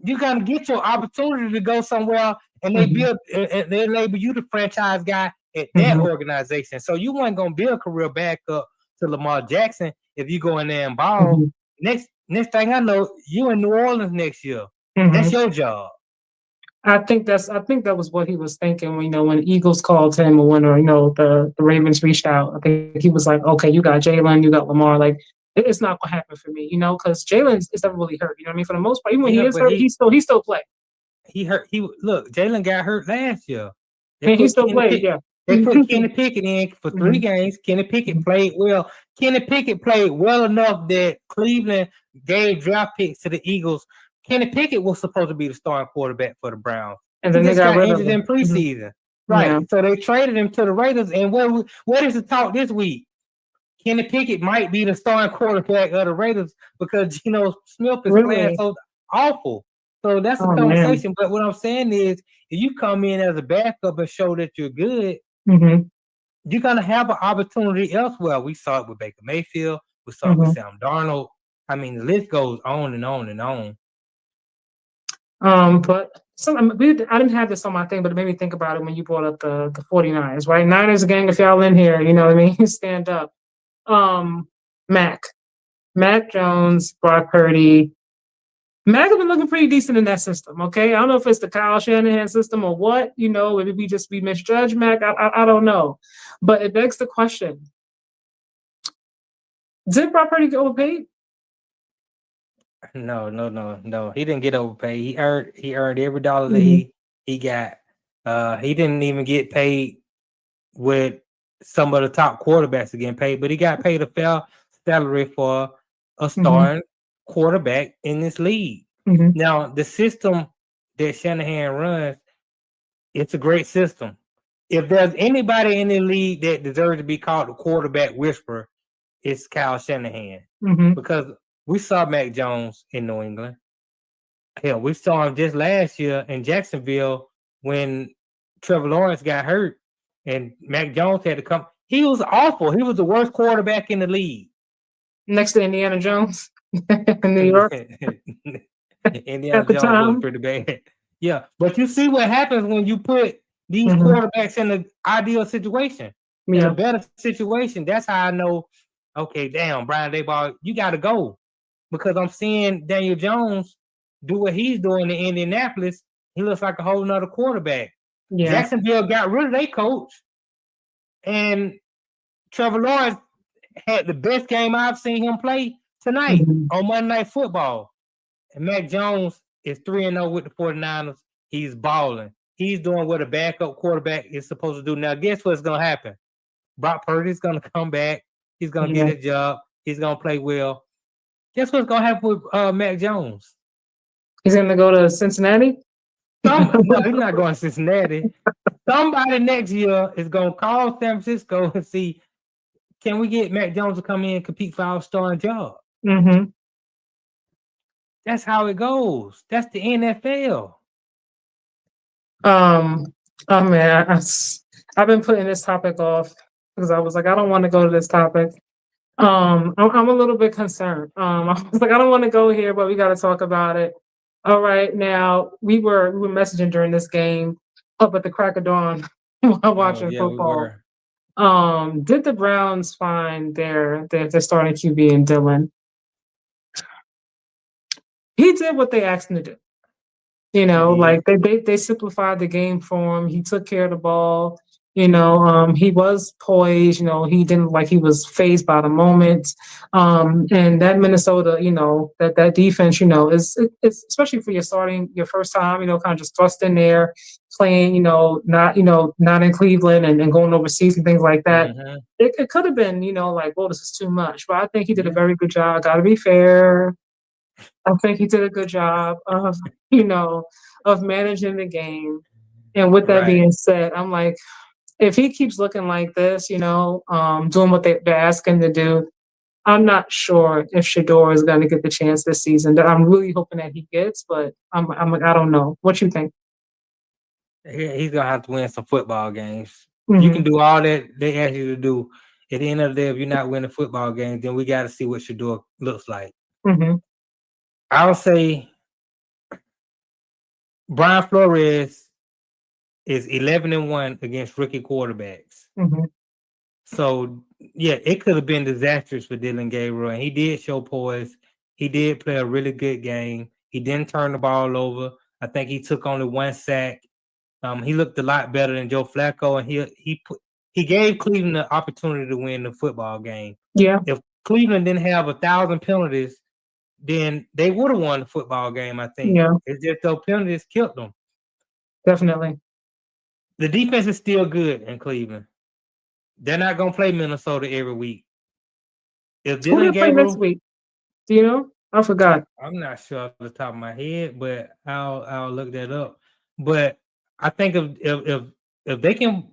You gotta get your opportunity to go somewhere, and they build and they label you the franchise guy at that organization. So you weren't gonna build a career backup to Lamar Jackson if you go in there and ball. Next thing I know, you in New Orleans next year. That's your job. I think that was what he was thinking. When Eagles called him, or when the Ravens reached out, I think he was like, okay, you got Jalen, you got Lamar, like it's not gonna happen for me, because Jalen is never really hurt. You know what I mean? For the most part, even when he is hurt, he still play. He hurt. Jalen got hurt last year. He still played. Yeah. They put Kenny Pickett in for 3 games. Kenny Pickett played well. Kenny Pickett played well enough that Cleveland gave draft picks to the Eagles. Kenny Pickett was supposed to be the starting quarterback for the Browns. And then they got rid of injured in preseason. Right. Yeah. So they traded him to the Raiders. And what is the talk this week? Kenny Pickett might be the starting quarterback of the Raiders because Smith is playing so awful. So that's the conversation. Man. But what I'm saying is, if you come in as a backup and show that you're good, you're gonna have an opportunity elsewhere. We saw it with Baker Mayfield. We saw it with Sam Darnold. I mean, the list goes on and on and on. But I didn't have this on my thing, but it made me think about it when you brought up the 49ers, right? Niners gang, if y'all in here, you know what I mean? Stand up. Mac Jones, Brock Purdy. Mac has been looking pretty decent in that system, okay? I don't know if it's the Kyle Shanahan system or what, maybe we misjudge Mac. I don't know. But it begs the question. Did Brock Purdy get overpaid? No. He didn't get overpaid. He earned every dollar that he got. He didn't even get paid with some of the top quarterbacks getting paid, but he got paid a fair salary for a starting quarterback in this league. Now, the system that Shanahan runs, it's a great system. If there's anybody in the league that deserves to be called the quarterback whisperer, it's Kyle Shanahan. Because we saw Mac Jones in New England. Hell, we saw him just last year in Jacksonville when Trevor Lawrence got hurt and Mac Jones had to come. He was awful. He was the worst quarterback in the league. Next to Indiana Jones in New York. Indiana Jones was pretty bad. Yeah, but you see what happens when you put these quarterbacks in an ideal situation, in a better situation. That's how I know, okay, damn, Brian Daboll, you got to go. Because I'm seeing Daniel Jones do what he's doing in Indianapolis. He looks like a whole nother quarterback. Yeah. Jacksonville got rid of their coach. And Trevor Lawrence had the best game I've seen him play tonight on Monday Night Football. And Mac Jones is 3-0 with the 49ers. He's balling. He's doing what a backup quarterback is supposed to do. Now, guess what's going to happen? Brock Purdy's going to come back. He's going to get a job. He's going to play well. Guess what's going to happen with Mac Jones? He's going to go to Cincinnati? No, he's not going to Cincinnati. Somebody next year is going to call San Francisco and see, can we get Mac Jones to come in and compete for our starting job? That's how it goes. That's the NFL. Oh man, I've been putting this topic off because I was like, I don't want to go to this topic. I'm a little bit concerned. I was like, I don't want to go here, but we got to talk about it. All right, now we were messaging during this game up at the crack of dawn while watching football. Did the Browns find their starting QB in Dillion? He did what they asked him to do. Like they simplified the game for him. He took care of the ball. He was poised. He didn't he was phased by the moment. And that Minnesota, that defense, it's especially for your first time, kind of just thrust in there, playing, not in Cleveland and going overseas and things like that. It could have been, this is too much. But I think he did a very good job. Got to be fair. I think he did a good job of, of managing the game. And with that being said, I'm like, if he keeps looking like this, doing what they're asking to do, I'm not sure if Shador is going to get the chance this season that I'm really hoping that he gets, but I'm like, I don't know. What you think? He's going to have to win some football games. You can do all that they ask you to do. At the end of the day, if you're not winning football games, then we got to see what Shador looks like. I would say Brian Flores is 11-1 against rookie quarterbacks. Mm-hmm. So yeah, it could have been disastrous for Dillion Gabriel, and he did show poise. He did play a really good game. He didn't turn the ball over. I think he took only 1 sack. He looked a lot better than Joe Flacco, and he gave Cleveland the opportunity to win the football game. Yeah. If Cleveland didn't have 1,000 penalties, then they would have won the football game, I think. Yeah. It's just those penalties killed them. Definitely. The defense is still good in Cleveland. They're not going to play Minnesota every week. If Who Dillion they play Gabriel, this week? Do you know? I forgot. I'm not sure off the top of my head, but I'll look that up. But I think if they can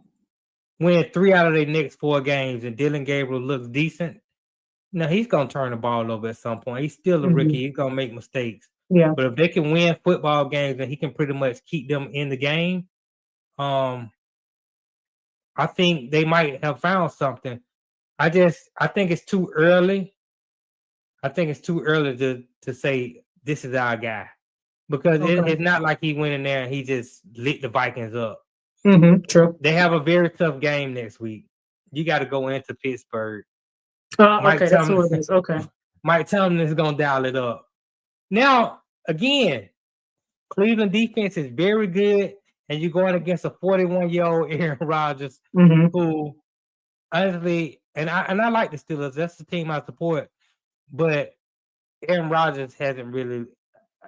win 3 out of their next 4 games and Dillion Gabriel looks decent, now he's gonna turn the ball over at some point. He's still a rookie. He's gonna make mistakes. Yeah. But if they can win football games and he can pretty much keep them in the game, I think they might have found something. I think it's too early. I think it's too early to say this is our guy, because it's not like he went in there and he just lit the Vikings up. Mm-hmm. True. They have a very tough game next week. You got to go into Pittsburgh. Okay, that's what it is. Okay. Mike Tomlin is going to dial it up. Now, again, Cleveland defense is very good, and you're going against a 41-year-old Aaron Rodgers, who honestly, and I like the Steelers. That's the team I support. But Aaron Rodgers hasn't really.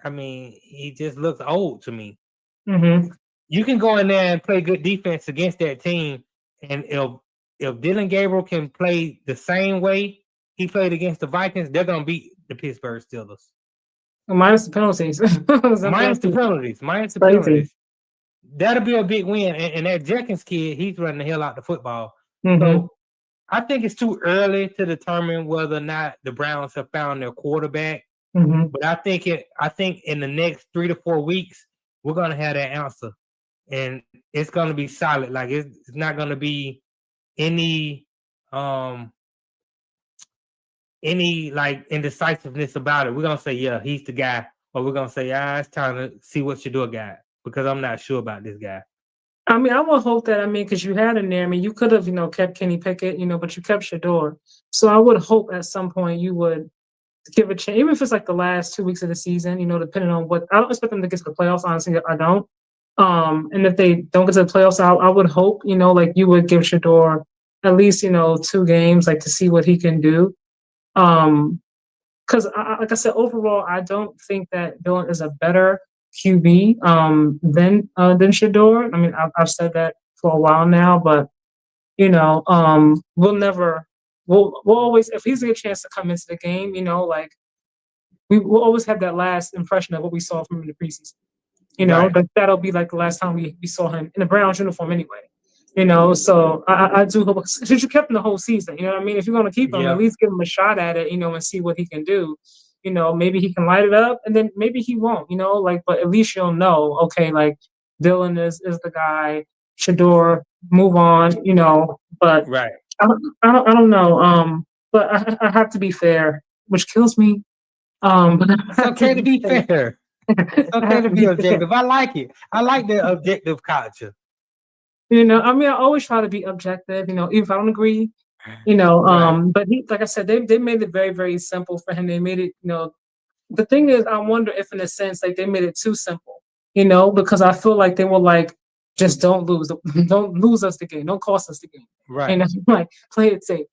I mean, he just looks old to me. Mm-hmm. You can go in there and play good defense against that team, and if Dillion Gabriel can play the same way he played against the Vikings, they're gonna beat the Pittsburgh Steelers. Minus the penalties. Minus the penalties. That'll be a big win. And that Jenkins kid, he's running the hell out the football. Mm-hmm. So I think it's too early to determine whether or not the Browns have found their quarterback. Mm-hmm. But I think in the next 3 to 4 weeks, we're gonna have that answer. And it's gonna be solid. Like it's not gonna be any like indecisiveness about it. We're gonna say, yeah, he's the guy, or we're gonna say, it's time to see what Shador got, because I'm not sure about this guy. I mean, I would hope that, because you had him there. I mean, you could have, kept Kenny Pickett, but you kept Shador. So I would hope at some point you would give a chance, even if it's like the last 2 weeks of the season, depending on what. I don't expect them to get to the playoffs, honestly, I don't. And if they don't get to the playoffs, I would hope, like you would give Shador at least, 2 games, like to see what he can do. Because like I said, overall, I don't think that Dillion is a better QB than Shador. I mean, I've said that for a while now, but we'll always, if he's a chance to come into the game, like we'll always have that last impression of what we saw from him in the preseason. Right. But that'll be like the last time we saw him in the Browns uniform anyway. So I do hope, since you kept him the whole season, you know what I mean? If you're going to keep him, at least give him a shot at it, and see what he can do. Maybe he can light it up, and then maybe he won't, but at least you'll know, okay, like Dillion is the guy, Shador, move on, but right. I don't know. But I have to be fair, which kills me. It's okay to be fair. It's okay to be objective. I like it. I like the objective culture. I mean, I always try to be objective, even if I don't agree, Right. but like I said, they made it very, very simple for him. They made it, the thing is, I wonder if in a sense, like they made it too simple, because I feel like they were like, just don't lose us the game. Don't cost us the game. Right. And like, play it safe,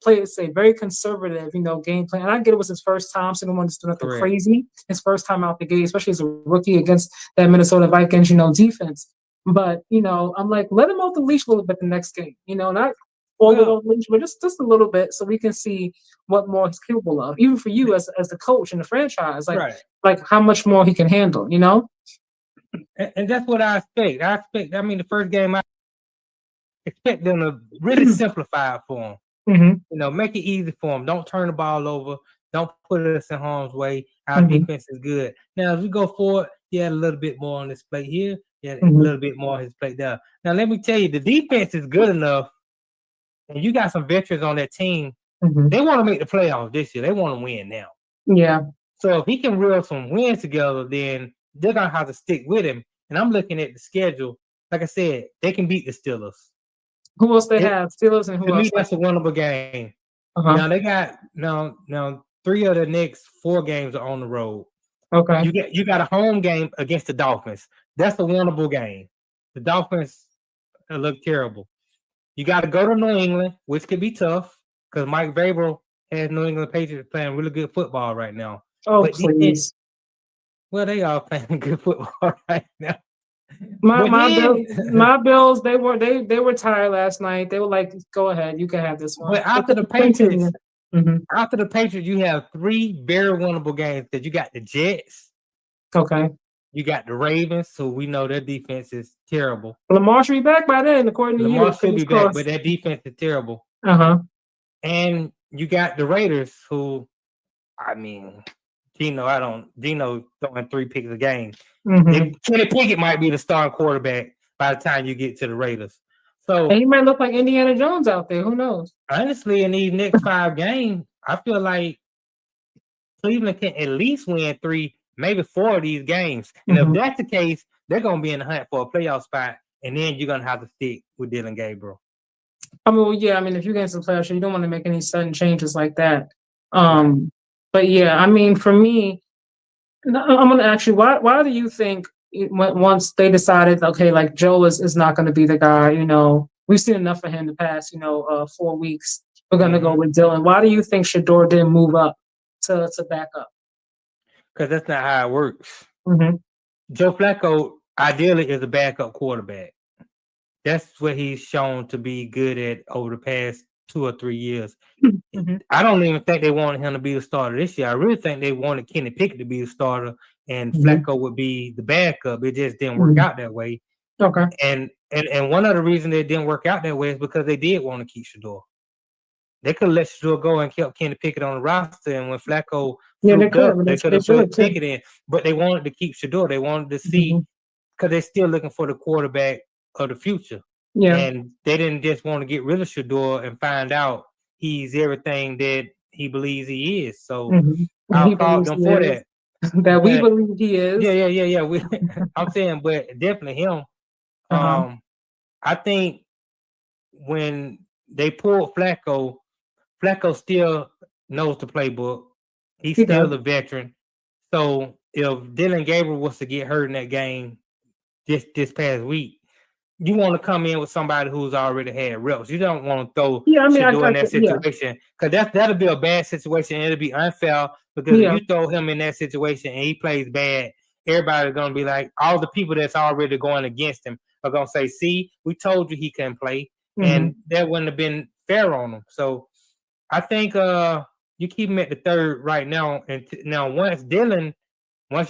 very conservative, game plan. And I get it was his first time, so no one's doing nothing crazy. His first time out the gate, especially as a rookie against that Minnesota Vikings, defense. But, I'm like, let him off the leash a little bit the next game, not all the leash, but just a little bit, so we can see what more he's capable of. Even for you as the coach in the franchise, like how much more he can handle, And that's what I expect. I mean, the first game, I expect them to really simplify it for him. Mm-hmm. Make it easy for him. Don't turn the ball over. Don't put us in harm's way. Our defense is good. Now, as we go forward, he had a little bit more on this plate here. He had a little bit more on his plate there. Now, let me tell you, the defense is good enough, and you got some veterans on that team. They want to make the playoffs this year. They want to win now. Yeah. So if he can reel some wins together, then they're going to have to stick with him. and I'm looking at the schedule. Like I said, they can beat the Steelers. Who else they have? Steelers and who To me, else? that's a winnable game. Uh-huh. Now they got now 3 of the next 4 games are on the road. Okay. You got a home game against the Dolphins. That's a winnable game. The Dolphins look terrible. You got to go to New England, which could be tough because Mike Vrabel has New England Patriots playing really good football right now. Oh, But please. well, they are playing good football right now. My Bills, they were tired last night. They were like, "Go ahead, you can have this one." But after the Patriots, you have 3 very winnable games because you got the Jets. Okay. You got the Ravens, so we know their defense is terrible. Lamar should be back by then, according to you. Lamar should be back, but their defense is terrible. And you got the Raiders, who, I mean, Gino throwing 3 picks a game. Kenny Pickett might be the starting quarterback by the time you get to the Raiders. So and he might look like Indiana Jones out there. Who knows? Honestly, in these next 5 games, I feel like Cleveland can at least win 3, maybe 4 of these games. And if that's the case, they're going to be in the hunt for a playoff spot, and then you're going to have to stick with Dillion Gabriel. I mean, well, yeah, I mean, if you get into the playoffs, you don't want to make any sudden changes like that. But yeah, I mean, for me, I'm going to ask you, why do you think once they decided, okay, like Joe is not going to be the guy, we've seen enough of him in the past, 4 weeks. We're going to go with Dillion. Why do you think Shedeur didn't move up to back up? Because that's not how it works. Joe Flacco ideally is a backup quarterback. That's what he's shown to be good at over the past 2 or 3 years. I don't even think they wanted him to be the starter this year. I really think they wanted Kenny Pickett to be the starter and Flacco would be the backup. It just didn't work out that way. Okay. And one of the reasons it didn't work out that way is because they did want to keep Shedeur. They could let Shedeur go and kept Kenny Pickett on the roster, and when Flacco they could have put Pickett in, but they wanted to keep Shedeur. They wanted to see, because they're still looking for the quarterback of the future. Yeah. And they didn't just want to get rid of Shedeur and find out he's everything that he believes he is. So I applaud them for that. We believe he is. Yeah. I'm saying, but definitely him. I think when they pulled Flacco still knows the playbook. He's still a veteran. So if Dillion Gabriel was to get hurt in that game this past week, you want to come in with somebody who's already had reps. You don't want to throw Shedeur in that situation, because that'll be a bad situation. It'll be unfair because if you throw him in that situation and he plays bad, everybody's gonna be like, all the people that's already going against him are gonna say, "See, we told you he couldn't play," and that wouldn't have been fair on him. So I think you keep him at the 3rd right now. And now once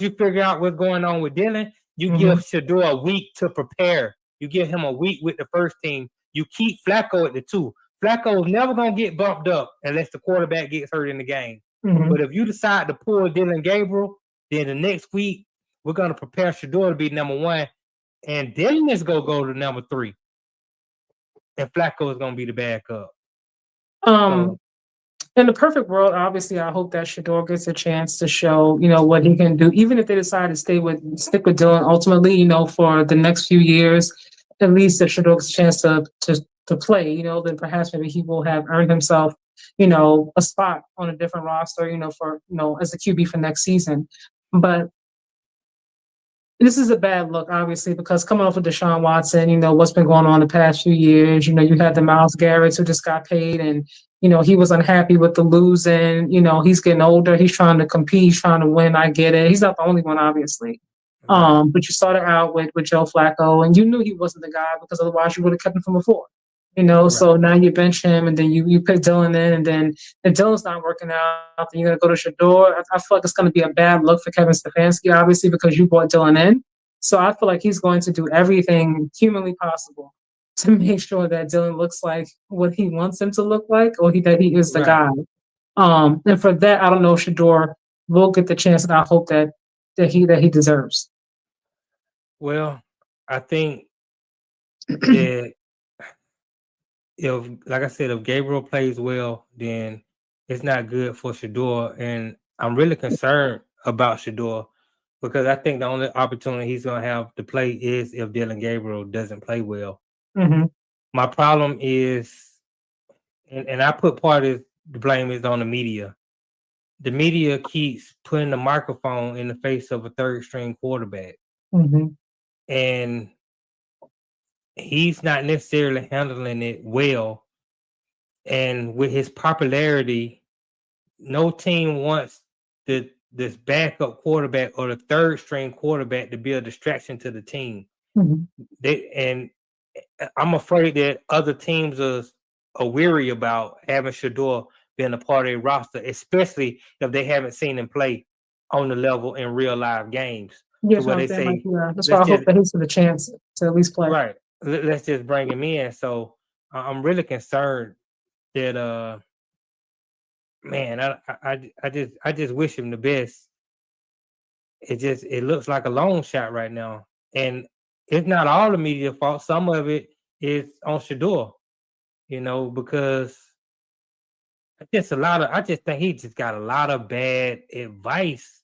you figure out what's going on with Dillion, you give Shedeur a week to prepare. You give him a week with the first team. You keep Flacco at the 2. Flacco is never going to get bumped up unless the quarterback gets hurt in the game. But if you decide to pull Dillion Gabriel, then the next week, we're going to prepare Shedeur to be number 1. And Dillion is going to go to number 3. And Flacco is going to be the backup. In the perfect world, obviously, I hope that Shedeur gets a chance to show, what he can do. Even if they decide to stick with Dillion, ultimately, for the next few years, at least if Shedeur gets a chance to play, then perhaps maybe he will have earned himself, a spot on a different roster, for as a QB for next season. But this is a bad look, obviously, because coming off of Deshaun Watson, what's been going on the past few years, you had the Myles Garretts who just got paid, and he was unhappy with the losing. He's getting older. He's trying to compete. He's trying to win. I get it. He's not the only one, obviously. But you started out with Joe Flacco, and you knew he wasn't the guy because otherwise you would have kept him from before. So now you bench him, and then you pick Dillion in, and then if Dillon's not working out, then you're going to go to Shedeur. I feel like it's going to be a bad look for Kevin Stefanski, obviously, because you brought Dillion in. So I feel like he's going to do everything humanly possible to make sure that Dillion looks like what he wants him to look like, or that he is the guy. And for that, I don't know if Shedeur will get the chance, and I hope that he deserves. Well, I think that if Gabriel plays well, then it's not good for Shedeur, and I'm really concerned about Shedeur because I think the only opportunity he's going to have to play is if Dillion Gabriel doesn't play well. Mm-hmm. My problem is, and I put part of the blame is on the media. The media keeps putting the microphone in the face of a third string quarterback. Mm-hmm. And he's not necessarily handling it well. And with his popularity, no team wants this backup quarterback or the third string quarterback to be a distraction to the team. Mm-hmm. I'm afraid that other teams are weary about having Shador being a part of their roster, especially if they haven't seen him play on the level in real live games. Yeah, To where they saying, like, say, yeah. That's why I hope that he's for the chance to at least play. right, let's just bring him in. So I'm really concerned that man, I just wish him the best. It looks like a long shot right now, and it's not all the media fault. Some of it is on Shador, because I just think he just got a lot of bad advice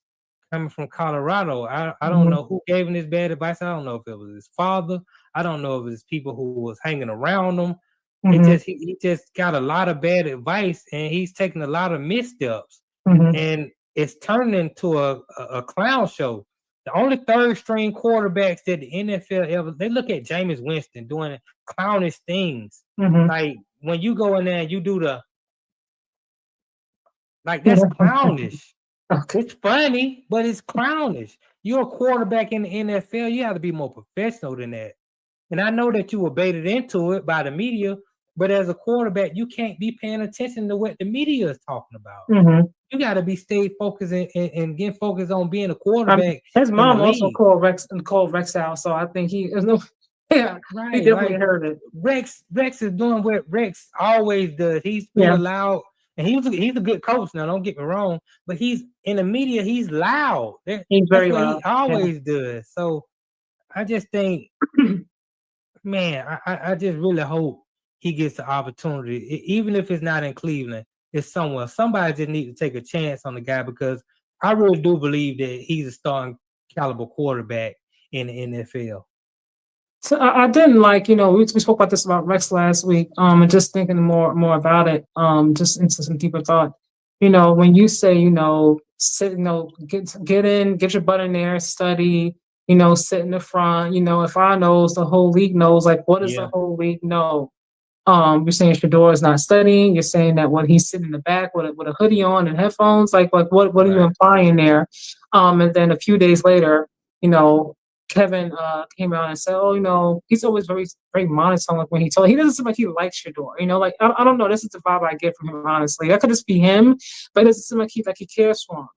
coming from Colorado. I don't know who gave him this bad advice. I don't know if it was his father. I don't know if it was people who was hanging around him. He just got a lot of bad advice, and he's taking a lot of missteps, and it's turning into a clown show. The only third string quarterbacks that the NFL ever, they look at Jameis Winston doing clownish things. Like when you go in there and you do that's clownish. Okay. It's funny, but it's clownish. You're a quarterback in the NFL. You have to be more professional than that. And I know that you were baited into it by the media, but as a quarterback, you can't be paying attention to what the media is talking about. You got to be stay focused and get focused on being a quarterback. His mom also called Rex out, so I think he is he definitely heard it. Rex is doing what Rex always does. He's pretty loud, and he's a good coach. Now, don't get me wrong, but he's in the media. He's loud. He's very loud. He always does. So I just think, man, I just really hope he gets the opportunity, even if it's not in Cleveland, it's somewhere. Somebody just need to take a chance on the guy, because I really do believe that he's a starting caliber quarterback in the NFL. So I didn't like, we spoke about this about Rex last week, and just thinking more about it, just into some deeper thought. When you say, sit, get in, get your butt in there, study, sit in the front. If I knows, the whole league knows. Like, what does the whole league know? You're saying Shador is not studying. You're saying that when he's sitting in the back with a hoodie on and headphones, like what are you implying there? And then a few days later, Kevin came out and said, "Oh, he's always very, very monotone. Like when he doesn't seem like he likes Shador. Like I don't know. This is the vibe I get from him. Honestly, that could just be him, but it doesn't seem like he cares for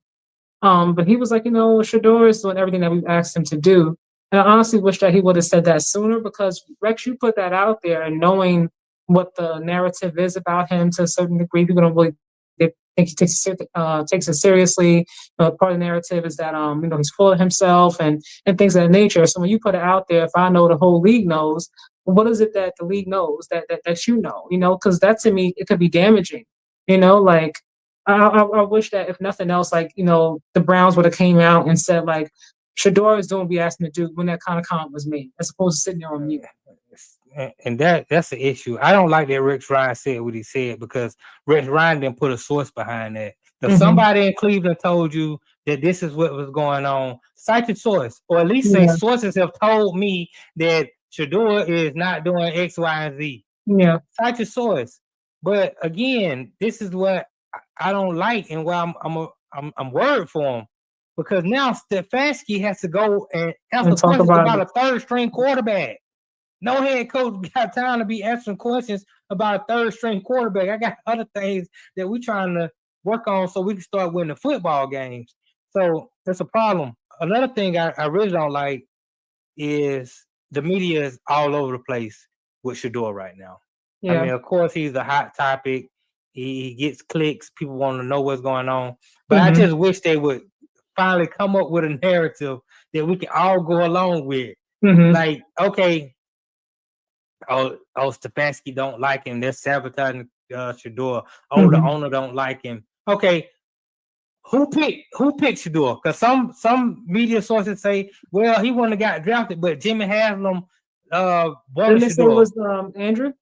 him. But he was like, Shador is doing everything that we've asked him to do. And I honestly wish that he would have said that sooner, because Rex, you put that out there, and knowing what the narrative is about him to a certain degree, people don't really think he takes it seriously. Part of the narrative is that he's full of himself and things of that nature. So when you put it out there, if I know the whole league knows, what is it that the league knows that you know? Because that to me, it could be damaging. Like I wish that if nothing else, like the Browns would have came out and said like, Shador is doing what we asked him to do when that kind of comment was made, as opposed to sitting there on mute. And that's the issue. I don't like that Rex Ryan said what he said, because Rex Ryan didn't put a source behind that. If somebody in Cleveland told you that this is what was going on, cite your source, or at least say sources have told me that Shador is not doing X, Y, and Z. Yeah, cite your source. But again, this is what I don't like, and why I'm worried for him, because now Stefanski has to go and answer questions about a third string quarterback. No head coach got time to be answering questions about a third string quarterback. I got other things that we're trying to work on so we can start winning football games. So that's a problem. Another thing I really don't like is the media is all over the place with Shador right now. Yeah. I mean, of course, he's a hot topic. He gets clicks. People want to know what's going on. But I just wish they would finally come up with a narrative that we can all go along with. Like, okay, Stefanski don't like him. They're sabotaging Shador. The owner don't like him. Okay, who picked Shador? Because some media sources say, well, he wouldn't have got drafted, but Jimmy Haslam wanted Didn't they say it Shador. was Andrew?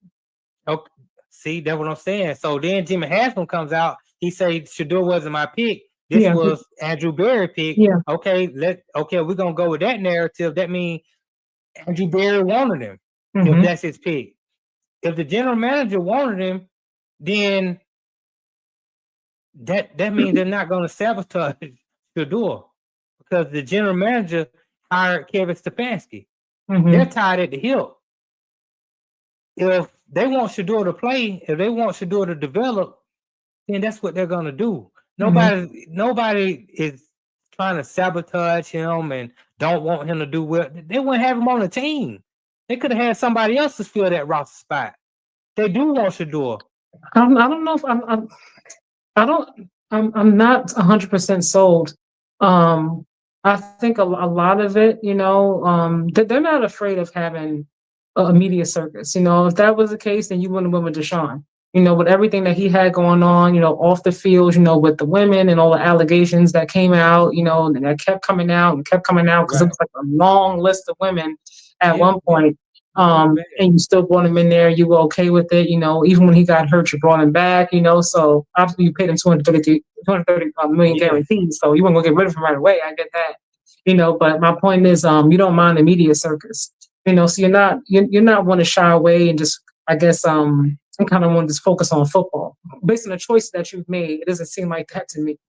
Okay, see, that's what I'm saying. So then Jimmy Haslam comes out. He said Shador wasn't my pick. This was Andrew Berry pick. Yeah. Okay, we're gonna go with that narrative. That means Andrew Berry wanted him. If that's his pick. If the general manager wanted him, then that means they're not gonna sabotage Shador because the general manager hired Kevin Stefanski. They're tied at the hip. If they want Shador to play, if they want Shador to develop, then that's what they're gonna do. Nobody is trying to sabotage him and don't want him to do well. They wouldn't have him on the team. They could have had somebody else to fill that roster spot. They do want Shador. I don't know if I'm not 100% sold. I think a lot of it, they're not afraid of having a media circus. If that was the case, then you wouldn't win with Deshaun. With everything that he had going on, off the field, with the women and all the allegations that came out, and that kept coming out because it was like a long list of women at one point. And you still brought him in there. You were okay with it, even when he got hurt, you brought him back, so obviously you paid him $230 million guaranteed. So you weren't gonna get rid of him right away. I get that, but my point is, you don't mind the media circus, so you're not want to shy away and just, I guess, I kind of want to just focus on football based on the choices that you've made. It doesn't seem like that to me.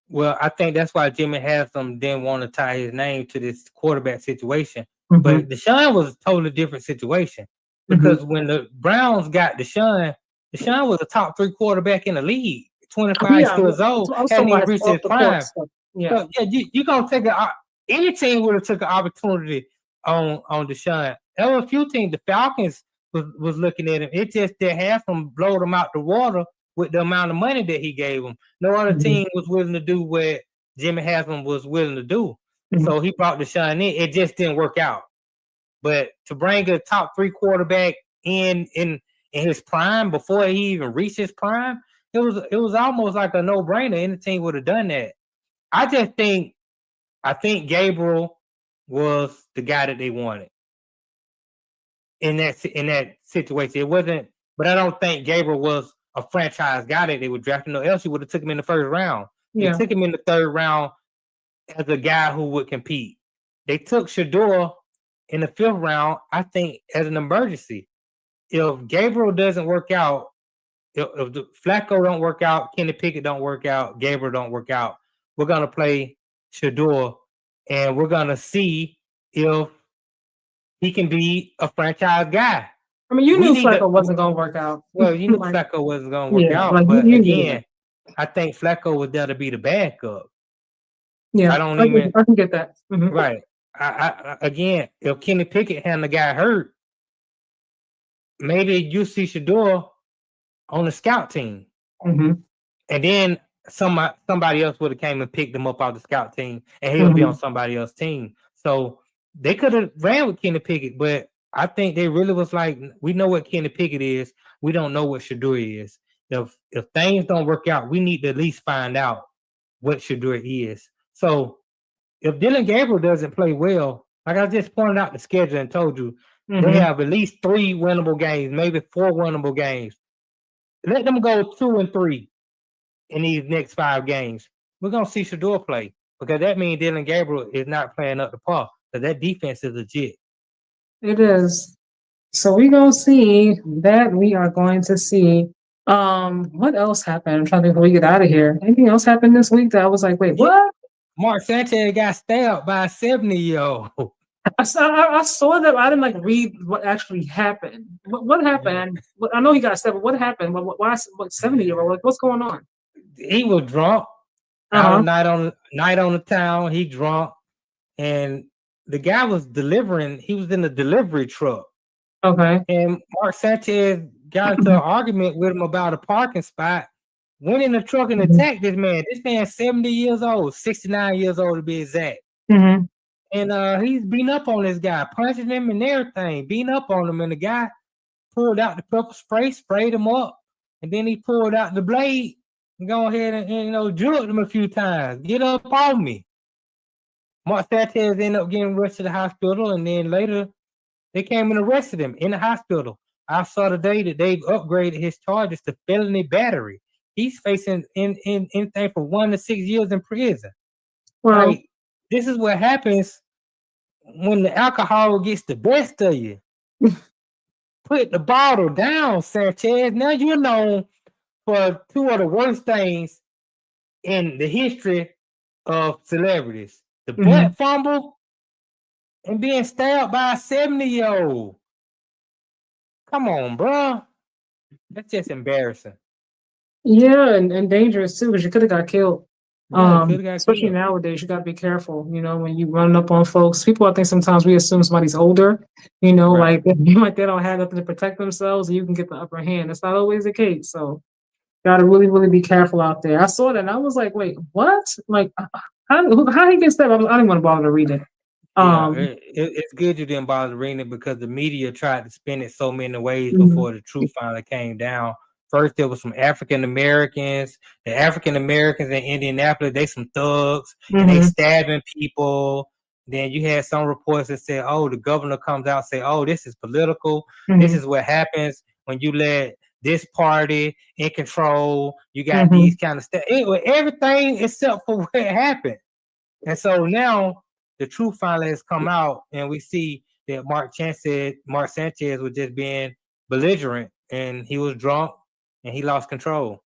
Well, I think that's why Jimmy Haslam didn't want to tie his name to this quarterback situation. But Deshaun was a totally different situation because when the Browns got Deshaun was a top 3 quarterback in the league, 25 years old, hadn't even reached his prime. So, you're gonna take any team would have took an opportunity on Deshaun. There were a few teams. The Falcons was looking at him. It just that Haslam blowed him out the water with the amount of money that he gave him. No other team was willing to do what Jimmy Haslam was willing to do. So he brought Deshaun in. It just didn't work out. But to bring a top 3 quarterback in his prime before he even reached his prime, it was almost like a no-brainer. Any team would have done that. I think Gabriel was the guy that they wanted in that situation. It wasn't, but I don't think Gabriel was a franchise guy that they would draft. No, else you would have took him in the first round. They took him in the 3rd round as a guy who would compete. They took Shador in the 5th round, I think, as an emergency. If Gabriel doesn't work out, if the Flacco don't work out, Kenny Pickett don't work out, Gabriel don't work out, we're gonna play Shador, and we're gonna see if he can be a franchise guy. I mean, you knew Flacco wasn't gonna work out. Well, you knew Flacco wasn't gonna work out, but again, I think Flacco was there to be the backup. Yeah, I can get that. Right. I again, if Kenny Pickett hadn't got hurt, maybe you see Shador on the scout team, and then somebody else would have came and picked him up off the scout team, and he'll be on somebody else's team. So they could have ran with Kenny Pickett, but I think they really was like, we know what Kenny Pickett is, we don't know what Shador is. If things don't work out, we need to at least find out what Shador is. So if Dillion Gabriel doesn't play well, like I just pointed out the schedule and told you, they have at least 3 winnable games, maybe 4 winnable games. Let them go 2-3 in these next 5 games. We're gonna see Shador play because that means Dillion Gabriel is not playing up to par because that defense is legit. It is. So we're gonna see that. We are going to see. What else happened? I'm trying to think before we get out of here. Anything else happened this week that I was like, wait, what? Mark Sanchez got stabbed by a 70-year-old. I saw that. I didn't like read what actually happened. What happened? I know he got stabbed, but what happened? Why 70-year-old? Like, what's going on? He was drunk. Night on the town. He drunk, and the guy was delivering. He was in the delivery truck. Okay. And Mark Sanchez got into an argument with him about a parking spot. Went in the truck and attacked this man. This man's 70 years old, 69 years old to be exact. And he's beating up on this guy, punching him and everything, beating up on him. And the guy pulled out the pepper spray, sprayed him up, and then he pulled out the blade Go ahead and drill them a few times. Get up off me. Mark Sanchez ended up getting rushed to the hospital, and then later they came and arrested him in the hospital. I saw today that they've upgraded his charges to felony battery. He's facing anything from 1 to 6 years in prison. Well, Like, this is what happens when the alcohol gets the best of you. Put the bottle down, Sanchez. Now you're known for two of the worst things in the history of celebrities: the butt fumble and being stabbed by a 70-year-old. Come on, bro. That's just embarrassing. yeah, and dangerous too, because you could have got killed. Yeah, could have got Especially killed. nowadays, you got to be careful. When you run up on folks, people. I think sometimes we assume somebody's older. Right. Like they don't have nothing to protect themselves, and you can get the upper hand. That's not always the case. So, got to really, really be careful out there. I saw that and I was like, wait, what? Like, how he gets that? I didn't want to bother to read it. Yeah, Um, it's good you didn't bother reading it because the media tried to spin it so many ways mhm, before the truth finally came down. First, there was some African Americans. The African Americans in Indianapolis, they some thugs and they mhm, stabbing people. Then you had some reports that said, "Oh, the governor comes out and say, oh, this is political. This mhm, is what happens when you let this party in control. You got mhm. these kind of stuff. Everything except for what happened." And so now the truth finally has come out, and we see that Mark Sanchez was just being belligerent, and he was drunk, and he lost control.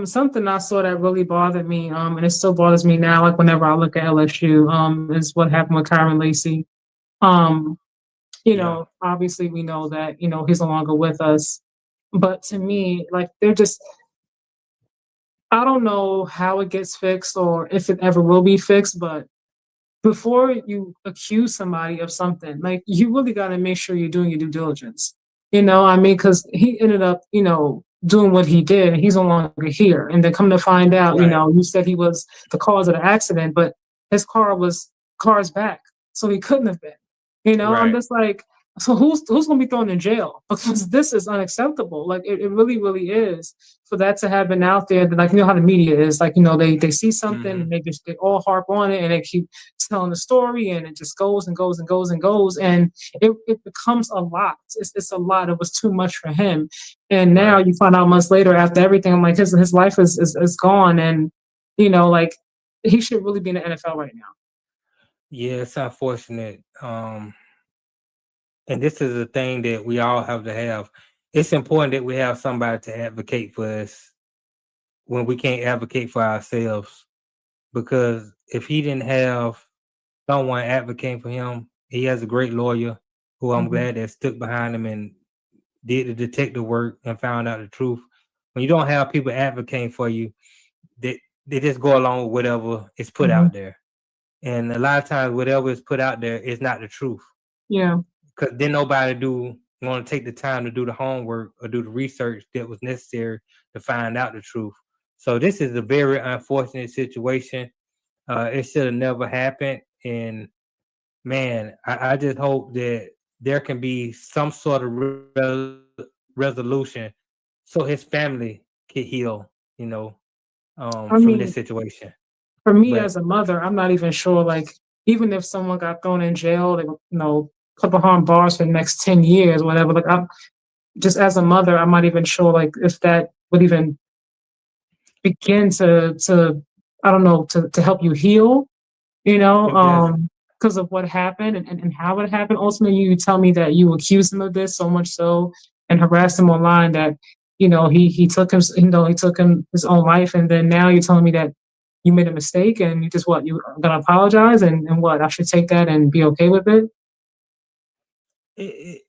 Something I saw that really bothered me, and it still bothers me now, like whenever I look at LSU, is what happened with Kyron Lacey. Um, Yeah. Obviously we know that, he's no longer with us. But to me, like they're just I don't know how it gets fixed or if it ever will be fixed, but before you accuse somebody of something, like you really got to make sure you're doing your due diligence. I mean, because he ended up, doing what he did, and he's no longer here. And then come to find out, Right. you said he was the cause of the accident, but his car's back, so he couldn't have been. I'm Right. just like, so who's gonna be thrown in jail? Because this is unacceptable. Like it really, really is for that to have been out there. That, like how the media is, like they see something Hmm. and they all harp on it and they keep telling the story and it just goes and goes and goes and goes and it becomes a lot. It's a lot. It was too much for him. And now Right. you find out months later after everything, I'm like his life is gone and like he should really be in the NFL right now. Yeah, it's unfortunate. And this is a thing that we all have to have. It's important that we have somebody to advocate for us when we can't advocate for ourselves. Because if he didn't have someone advocating for him, he has a great lawyer who I'm Mhm. glad that stuck behind him and did the detective work and found out the truth. When you don't have people advocating for you, they just go along with whatever is put Mhm. out there. And a lot of times, whatever is put out there is not the truth. Yeah. Because then nobody do want to take the time to do the homework or do the research that was necessary to find out the truth. So this is a very unfortunate situation. It should have never happened. And man, I just hope that there can be some sort of resolution so his family can heal, I from this mean, situation. for me But as a mother, I'm not even sure. Like, even if someone got thrown in jail, they would, put behind bars for the next 10 years, whatever. Like, I'm just as a mother, I'm not even sure. Like, if that would even begin to I don't know to help you heal. it does. Because of what happened and how it happened. Ultimately, you tell me that you accused him of this so much so and harassed him online that he took him he took him his own life, and then now you're telling me that you made a mistake and you just what you are gonna apologize and what I should take that and be okay with it. It,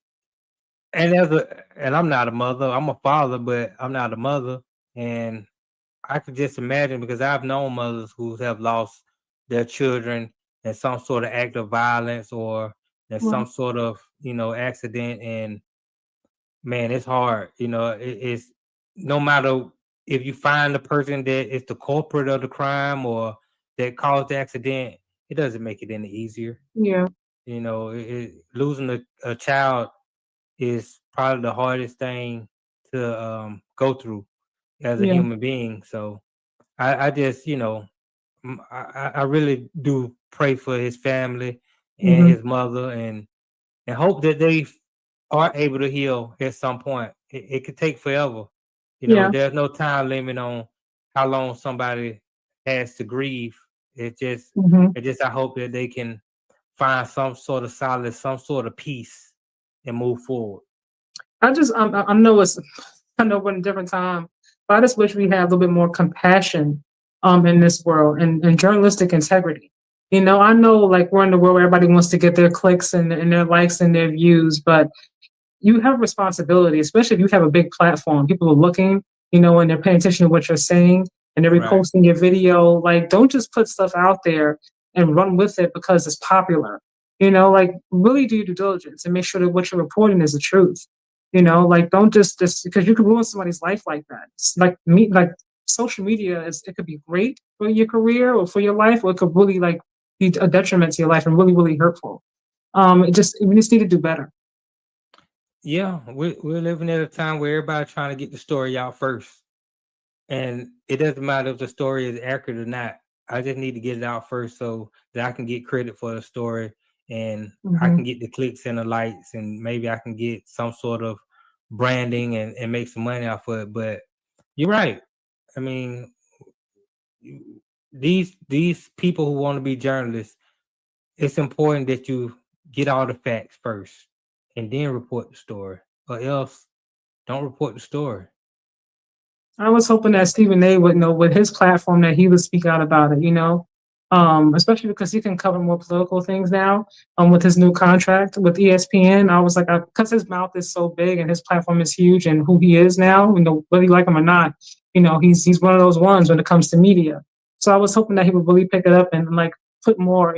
and I'm not a mother. I'm a father, but I'm not a mother. And I could just imagine because I've known mothers who have lost their children in some sort of act of violence or in some Well, sort of accident. And man, it's hard. It's no matter if you find the person that is the culprit of the crime or that caused the accident, it doesn't make it any easier. yeah. Losing a child is probably the hardest thing to go through. as a human being. So I just, I really do pray for his family and his mother, and hope that they are able to heal at some point. It could take forever. Yeah. There's no time limit on how long somebody has to grieve. It just I hope that they can find some sort of solace, some sort of peace, and move forward. I know we're in a different time, but I just wish we had a little bit more compassion in this world and journalistic integrity. I know like we're in the world where everybody wants to get their clicks and their likes and their views, but you have responsibility, especially if you have a big platform. People are looking, and they're paying attention to what you're saying and they're Right. reposting your video. Like, don't just put stuff out there and run with it because it's popular. Like really do your due diligence and make sure that what you're reporting is the truth. Like don't just because you can ruin somebody's life like that. It's like social media it could be great for your career or for your life, or it could really like be a detriment to your life and really, really hurtful. We just need to do better. Yeah, we're living at a time where everybody's trying to get the story out first. And it doesn't matter if the story is accurate or not. I just need to get it out first so that I can get credit for the story, and I can get the clicks and the likes, and maybe I can get some sort of branding and make some money off of it. But you're right. I mean, these people who want to be journalists, it's important that you get all the facts first and then report the story, or else don't report the story. I was hoping that Stephen A would know with his platform that he would speak out about it, especially because he can cover more political things now. With his new contract with ESPN, I was like, because his mouth is so big and his platform is huge, and who he is now, whether you like him or not, he's one of those ones when it comes to media. So I was hoping that he would really pick it up and like put more,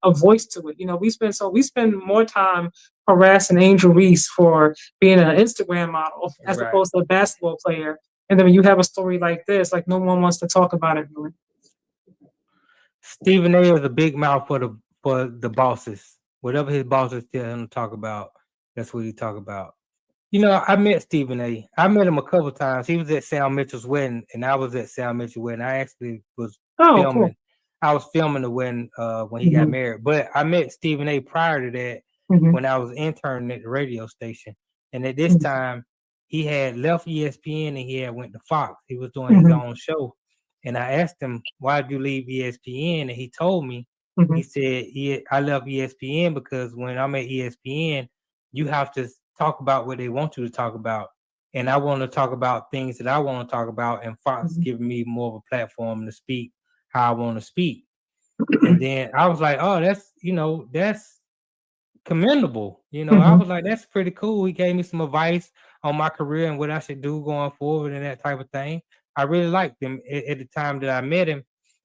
a voice to it. We spend more time harassing Angel Reese for being an Instagram model as Right. opposed to a basketball player. And then when you have a story like this, like no one wants to talk about it really. Stephen A is a big mouth for the bosses. Whatever his bosses tell him to talk about, that's what he talk about. I met Stephen A. I met him a couple times. He was at Sam Mitchell's wedding, and I was at Sam Mitchell's wedding. I actually was Oh, filming. cool. I was filming the wedding when he got married. But I met Stephen A. prior to that when I was interning at the radio station. And at this time, he had left ESPN and he had went to Fox. He was doing his own show. And I asked him, why did you leave ESPN? And he told me, he said, I left ESPN because when I'm at ESPN, you have to talk about what they want you to talk about. And I want to talk about things that I want to talk about. And Fox giving me more of a platform to speak how I want to speak. And then I was like, oh, that's commendable. I was like, that's pretty cool. He gave me some advice on my career and what I should do going forward and that type of thing. I really liked him at the time that I met him.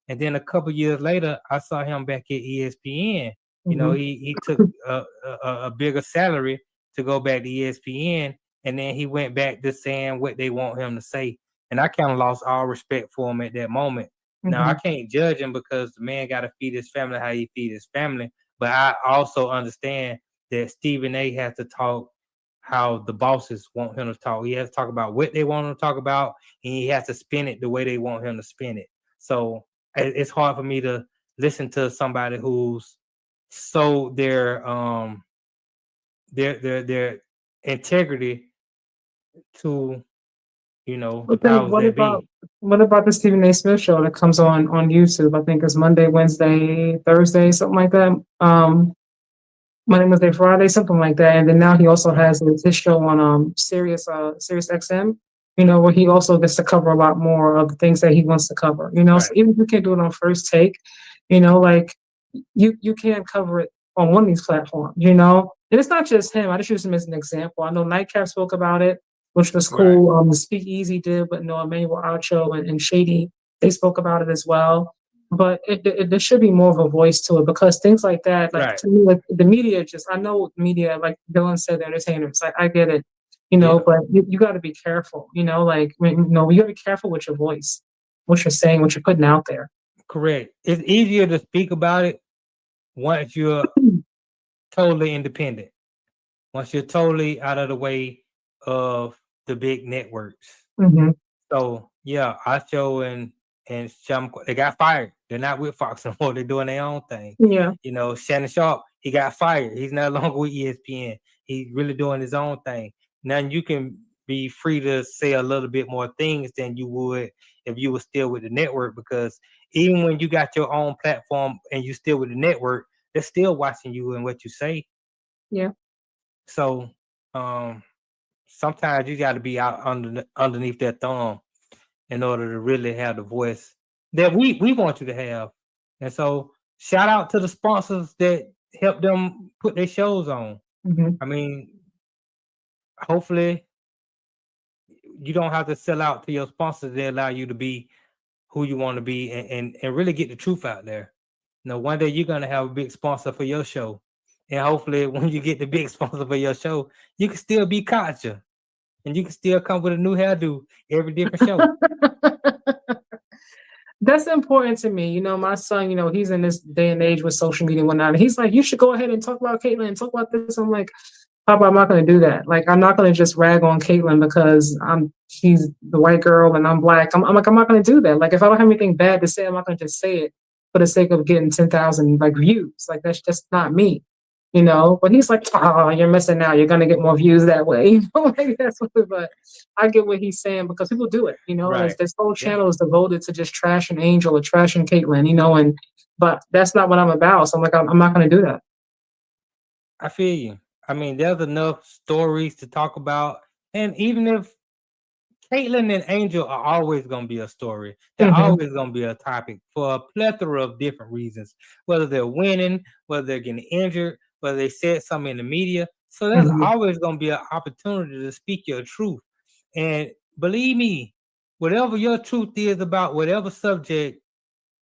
And then a couple years later, I saw him back at ESPN. He took a bigger salary to go back to ESPN, and then he went back to saying what they want him to say. And I kind of lost all respect for him at that moment. Now, I can't judge him because the man got to feed his family how he feed his family. But I also understand that Stephen A has to talk how the bosses want him to talk. He has to talk about what they want him to talk about, and he has to spin it the way they want him to spin it. So it's hard for me to listen to somebody who's sold their integrity to the powers What that be. about the Stephen A. Smith show that comes on YouTube? I think it's Monday, Wednesday, Thursday, something like that. Monday, Wednesday, Friday, something like that. And then now he also has his show on Sirius XM, where he also gets to cover a lot more of the things that he wants to cover. Right. So even if you can't do it on First Take, like you can cover it on one of these platforms, And it's not just him. I just use him as an example. I know Nightcap spoke about it, which was cool. The Speakeasy did, but Emmanuel Archo and Shady, they spoke about it as well. But there should be more of a voice to it because things like that, like to me, like the media, I know media, like Dylan said, the entertainers, like I get it, but you got to be careful, you got to be careful with your voice, what you're saying, what you're putting out there. Correct. It's easier to speak about it once you're totally independent, once you're totally out of the way of the big networks. So yeah, Acho and Sham, they got fired. They're not with Fox anymore. They're doing their own thing. Yeah. You know, Shannon Sharp, he got fired. He's no longer with ESPN. He's really doing his own thing. Now you can be free to say a little bit more things than you would if you were still with the network, because even when you got your own platform and you still with the network, they're still watching you and what you say. Yeah. So sometimes you got to be out underneath that thumb in order to really have the voice that we want you to have. And so shout out to the sponsors that help them put their shows on. Mhm. I mean, hopefully you don't have to sell out to your sponsors. They allow you to be who you want to be and really get the truth out there. You know, one day you're gonna have a big sponsor for your show. And hopefully when you get the big sponsor for your show, you can still be Katja. And you can still come with a new hairdo every different show. That's important to me. You know, my son, you know, he's in this day and age with social media and whatnot. And he's like, you should go ahead and talk about Caitlyn and talk about this. I'm like, Papa, I'm not going to do that. Like, I'm not going to just rag on Caitlyn because she's the white girl and I'm black. I'm like, I'm not going to do that. Like, if I don't have anything bad to say, I'm not going to just say it for the sake of getting 10,000 like views. Like, that's just not me. You know, but he's like, oh, you're missing out. You're gonna get more views that way. You know, like that's what. But I get what he's saying because people do it. You know, Right. this whole Yeah. channel is devoted to just trashing Angel or trashing Caitlyn. You know, but that's not what I'm about. So I'm like, I'm not gonna do that. I feel you. I mean, there's enough stories to talk about, and even if Caitlyn and Angel are always going to be a story, they're always going to be a topic for a plethora of different reasons, whether they're winning, whether they're getting injured, whether they said something in the media. So there's always going to be an opportunity to speak your truth. And believe me, whatever your truth is about whatever subject,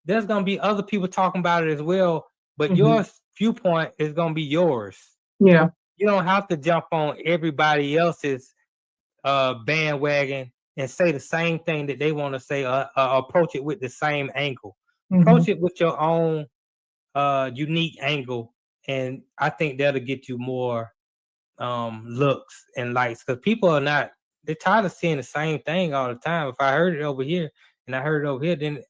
there's going to be other people talking about it as well. But your viewpoint is going to be yours. Yeah. You don't have to jump on everybody else's bandwagon and say the same thing that they want to say, approach it with the same angle. Approach it with your own unique angle, and I think that'll get you more looks and likes, because people are not, they're tired of seeing the same thing all the time. If I heard it over here and I heard it over here, then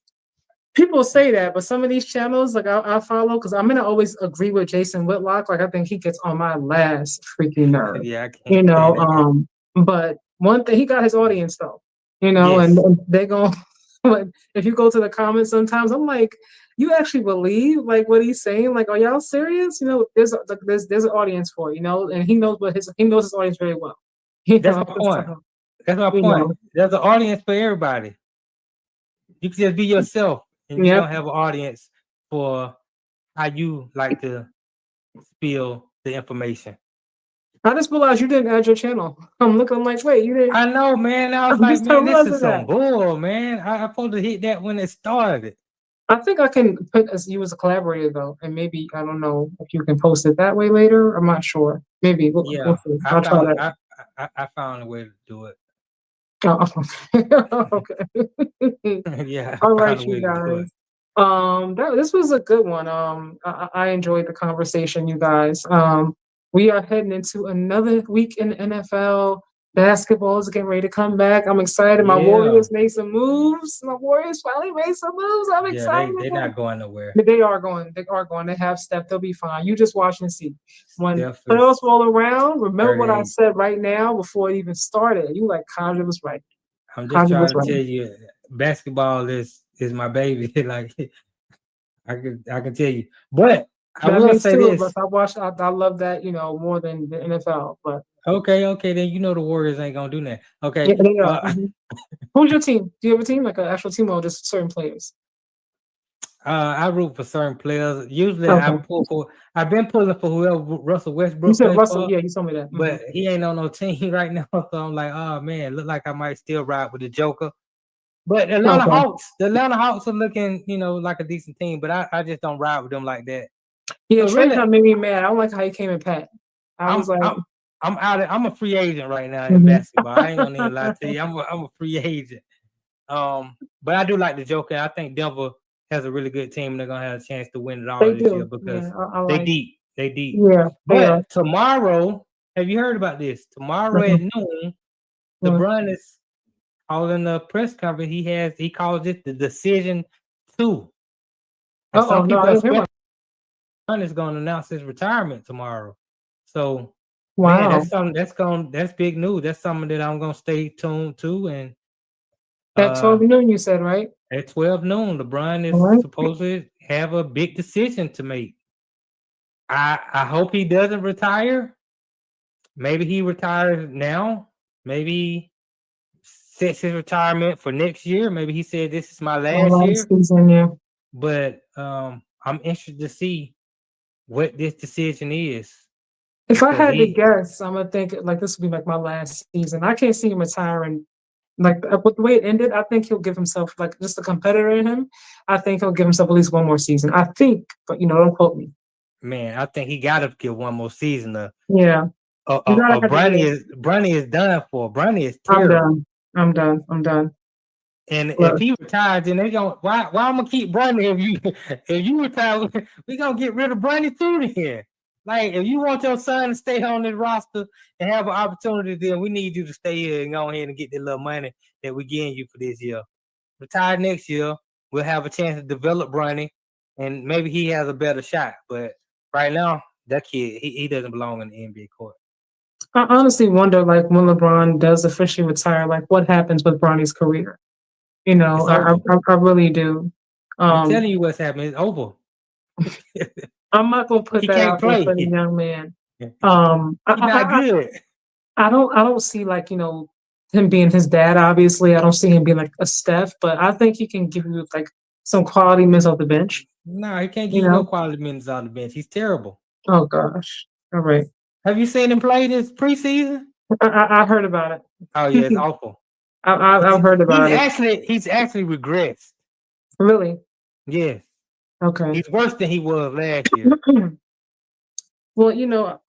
people say that, but some of these channels, like I follow, because I'm gonna always agree with Jason Whitlock. Like I think he gets on my last freaking nerve. yeah, I can't You know, stand but one thing, he got his audience though. You know, Yes. and they go. If you go to the comments, sometimes I'm like, you actually believe like what he's saying? Like, are y'all serious? You know, there's an audience for it, you know, and he knows his audience very well. You That's know, my point. so, That's my you point. know. There's an audience for everybody. You can just be yourself, and you're Yep. gonna have an audience for how you like to spill the information. I just realized you didn't add your channel. I'm looking like, wait, you didn't. I know, man. I was I'm like, just man, this realizing is some that. bull, man. I'm supposed to hit that when it started. I think I can put you as a collaborator though, and maybe I don't know if you can post it that way later. I'm not sure. Maybe we'll see. I'll try that. I found a way to do it. Oh, okay. Yeah. All right, you guys. This was a good one. I enjoyed the conversation, you guys. We are heading into another week in the NFL. Basketball is getting ready to come back. I'm excited. My Warriors made some moves. My Warriors finally made some moves. I'm excited. They're not going nowhere. They are going. They are going. They have stepped. They'll be fine. You just watch and see. When Definitely. playoffs roll around, remember what I 38. said right now before it even started. You like Katja was right. I'm just trying to tell you, basketball is my baby. Like I can tell you, but I will say this. I love that, you know, more than the NFL. But okay, then you know the Warriors ain't gonna do that. Okay. Yeah, they are. Who's your team? Do you have a team, like an actual team, or just certain players? I root for certain players. Usually, I've been pulling for whoever Russell Westbrook. You said Russell, for, yeah, you told me that. But he ain't on no team right now, so I'm like, oh man, look like I might still ride with the Joker. But the Atlanta Hawks are looking, you know, like a decent team, but I just don't ride with them like that. Yeah, so Trey made me mad. I don't like how he came in pat. I'm out. I'm a free agent right now in basketball. I ain't gonna even lie to you. I'm a free agent. But I do like the Joker. I think Denver has a really good team. They're gonna have a chance to win it all this year because they deep. They deep. Yeah. But tomorrow, have you heard about this? Tomorrow at noon, LeBron is calling the press conference. He calls it the decision 2. And some No, people I didn't hear LeBron is going to announce his retirement tomorrow. So, man, Wow. that's big news. That's something that I'm going to stay tuned to. And At 12 noon, you said, right? at 12 noon, LeBron All is right. supposed to have a big decision to make. I hope he doesn't retire. Maybe he retires now. Maybe sets his retirement for next year. Maybe he said this is my last year. Season, yeah. But I'm interested to see what this decision is. If I Because had to guess, I'm gonna think like this will be like my last season. I can't see him retiring. Like with the way it ended, I think he'll give himself like just a competitor in him. I think he'll give himself at least one more season. I think, but don't quote me. Man, I think he got to give one more season. Yeah. Bronny is done for. Bronny is terrible. I'm done. And Look. if he retires, then they going why I'm gonna keep Bronny if you retire, we gonna get rid of Bronny too then. Like if you want your son to stay on this roster and have an opportunity, then we need you to stay here and go ahead and get the little money that we're getting you for this year. Retire next year, we'll have a chance to develop Bronny, and maybe he has a better shot. But right now, that kid, he doesn't belong in the NBA court. I honestly wonder, like, when LeBron does officially retire, like, what happens with Bronny's career? I really do. I'm telling you what's happening. It's over. I'm not gonna put that out there for the young man. He's not good. I don't see like him being his dad. Obviously, I don't see him being like a Steph, but I think he can give you like some quality minutes off the bench. No, he can't give you no quality minutes on the bench. He's terrible. Oh gosh. All right. Have you seen him play this preseason? I heard about it. Oh yeah, it's awful. I've heard about it. He's actually regressed. Really? Yes. Okay. He's worse than he was last year. Well,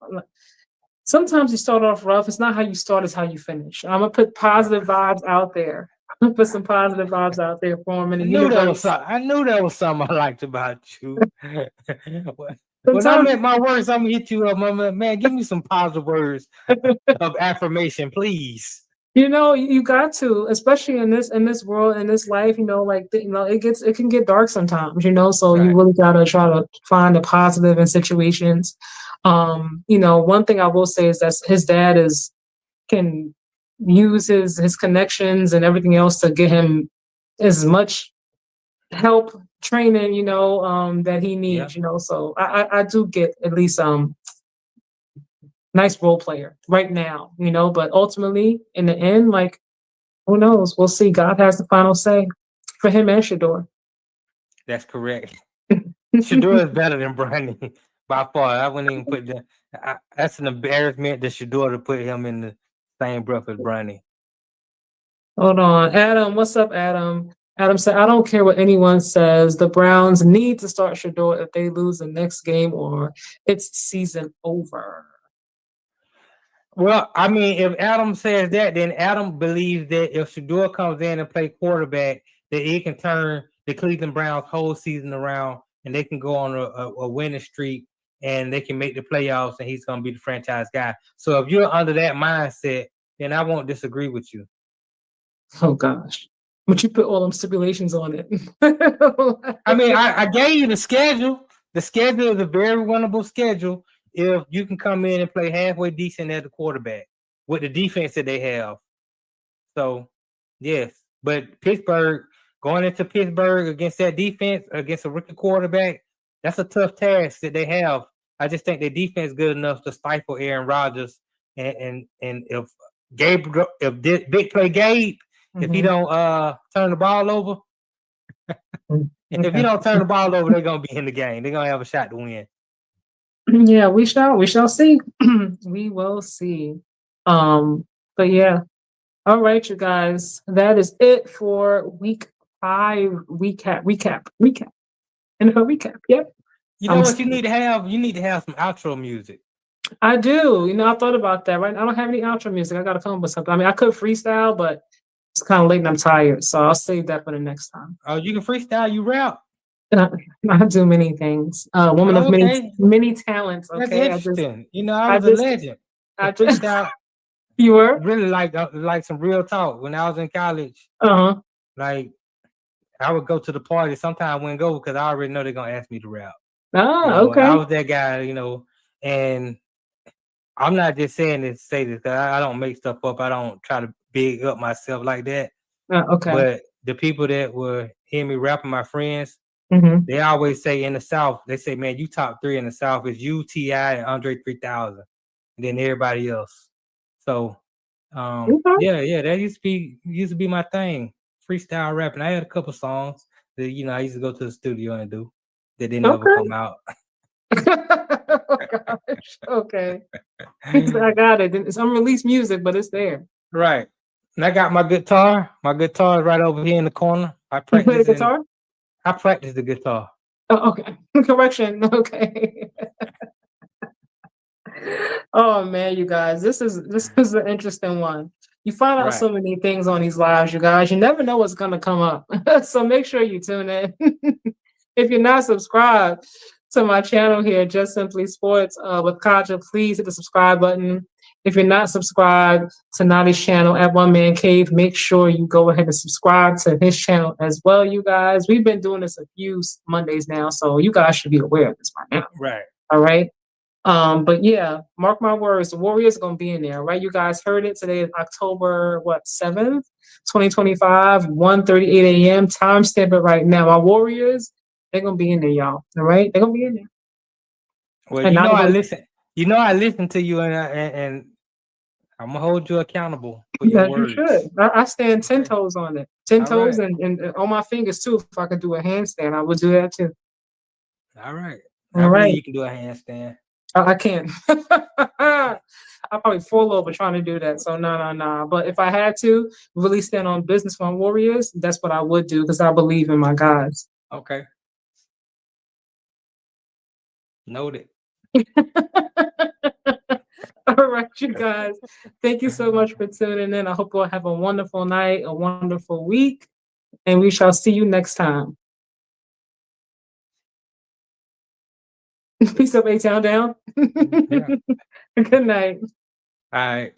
sometimes you start off rough. It's not how you start, it's how you finish. I'm gonna put positive vibes out there. I'm gonna put some positive vibes out there for him. I knew that was something I liked about you. When I'm at my worst, I'm gonna hit you up, man. Give me some positive words of affirmation, please. You got to, especially in this world, in this life. It can get dark sometimes. So you really gotta try to find a positive in situations. One thing I will say is that his dad can use his connections and everything else to get him as much help, training, that he needs. So I do get at least nice role player right now, but ultimately in the end, like, who knows? We'll see. God has the final say for him and Shador. That's correct. Shador is better than Bronny by far. I wouldn't even put that. That's an embarrassment to Shador to put him in the same breath as Bronny. Hold on. Adam, what's up, Adam? Adam said, I don't care what anyone says. The Browns need to start Shador if they lose the next game or it's season over. Well, I mean, if Adam says that, then Adam believes that if Shador comes in and play quarterback, that it can turn the Cleveland Browns whole season around and they can go on a winning streak and they can make the playoffs and he's going to be the franchise guy. So if you're under that mindset, then I won't disagree with you. Oh, gosh. But you put all them stipulations on it. I mean, I gave you the schedule. The schedule is a very winnable schedule if you can come in and play halfway decent as a quarterback with the defense that they have. So, yes. But going into Pittsburgh against that defense, against a rookie quarterback, that's a tough task that they have. I just think their defense is good enough to stifle Aaron Rodgers. And if big play Gabe, if he don't turn the ball over, if he don't turn the ball over, they're gonna be in the game. They're gonna have a shot to win. Yeah, we shall see. We will see. But yeah. All right, you guys. That is it for week 5 recap. NFL recap. Yep. You know what you need to have? You need to have some outro music. I do. I thought about that, right? I don't have any outro music. I gotta come up with something. I mean, I could freestyle, but it's kind of late and I'm tired. So I'll save that for the next time. Oh, you can freestyle, you rap. I do many things. Woman of many talents. Okay. That's interesting. I was a legend. You were? really like some real talk. When I was in college, Uh-huh. like I would go to the party. Sometimes I wouldn't go because I already know they're gonna ask me to rap. Ah, I okay. was that guy, and I'm not just saying this to say this because I don't make stuff up. I don't try to big up myself like that. Okay. But the people that were hear me rapping, my friends, Mm-hmm. they always say in the South, they say, man, you top 3 in the South is you, T.I., and Andre 3000, and then everybody else. So, Okay. yeah, that used to be my thing, freestyle rapping. I had a couple songs that I used to go to the studio and do that didn't ever Okay. come out. Oh gosh. Okay. He said, I got it. It's unreleased music, but it's there. Right. And I got my guitar. My guitar is right over here in the corner. You play the guitar? I practice the guitar. Oh, okay. Correction. Okay. Oh man, you guys, this is an interesting one. You find out Right. so many things on these lives, you guys. You never know what's gonna come up. So make sure you tune in. If you're not subscribed to my channel here, Just Simply Sports with Katja, please hit the subscribe button. If you're not subscribed to Notty's channel at One Man Cave, make sure you go ahead and subscribe to his channel as well, you guys. We've been doing this a few Mondays now, so you guys should be aware of this by now. Right. All right. But yeah, mark my words, the Warriors are gonna be in there, right? You guys heard it. Today is October 7th, 2025, 1:38 a.m. Timestamp it right now. Our Warriors, they're gonna be in there, y'all. All right, they're gonna be in there. Well, And I listen. I listen to you, and I'm gonna hold you accountable for your As you words. should. I stand 10 toes on it, 10 All toes, right. and on my fingers too. If I could do a handstand, I would do that too. All right. All I right. believe you can do a handstand. I can't. I'll probably fall over trying to do that. So no. But if I had to really stand on business for my Warriors, that's what I would do because I believe in my guys. Okay. Noted. All right, you guys. Thank you so much for tuning in. I hope you'll have a wonderful night, a wonderful week, and we shall see you next time. Peace up, A-Town down. Yeah. Good night. All right.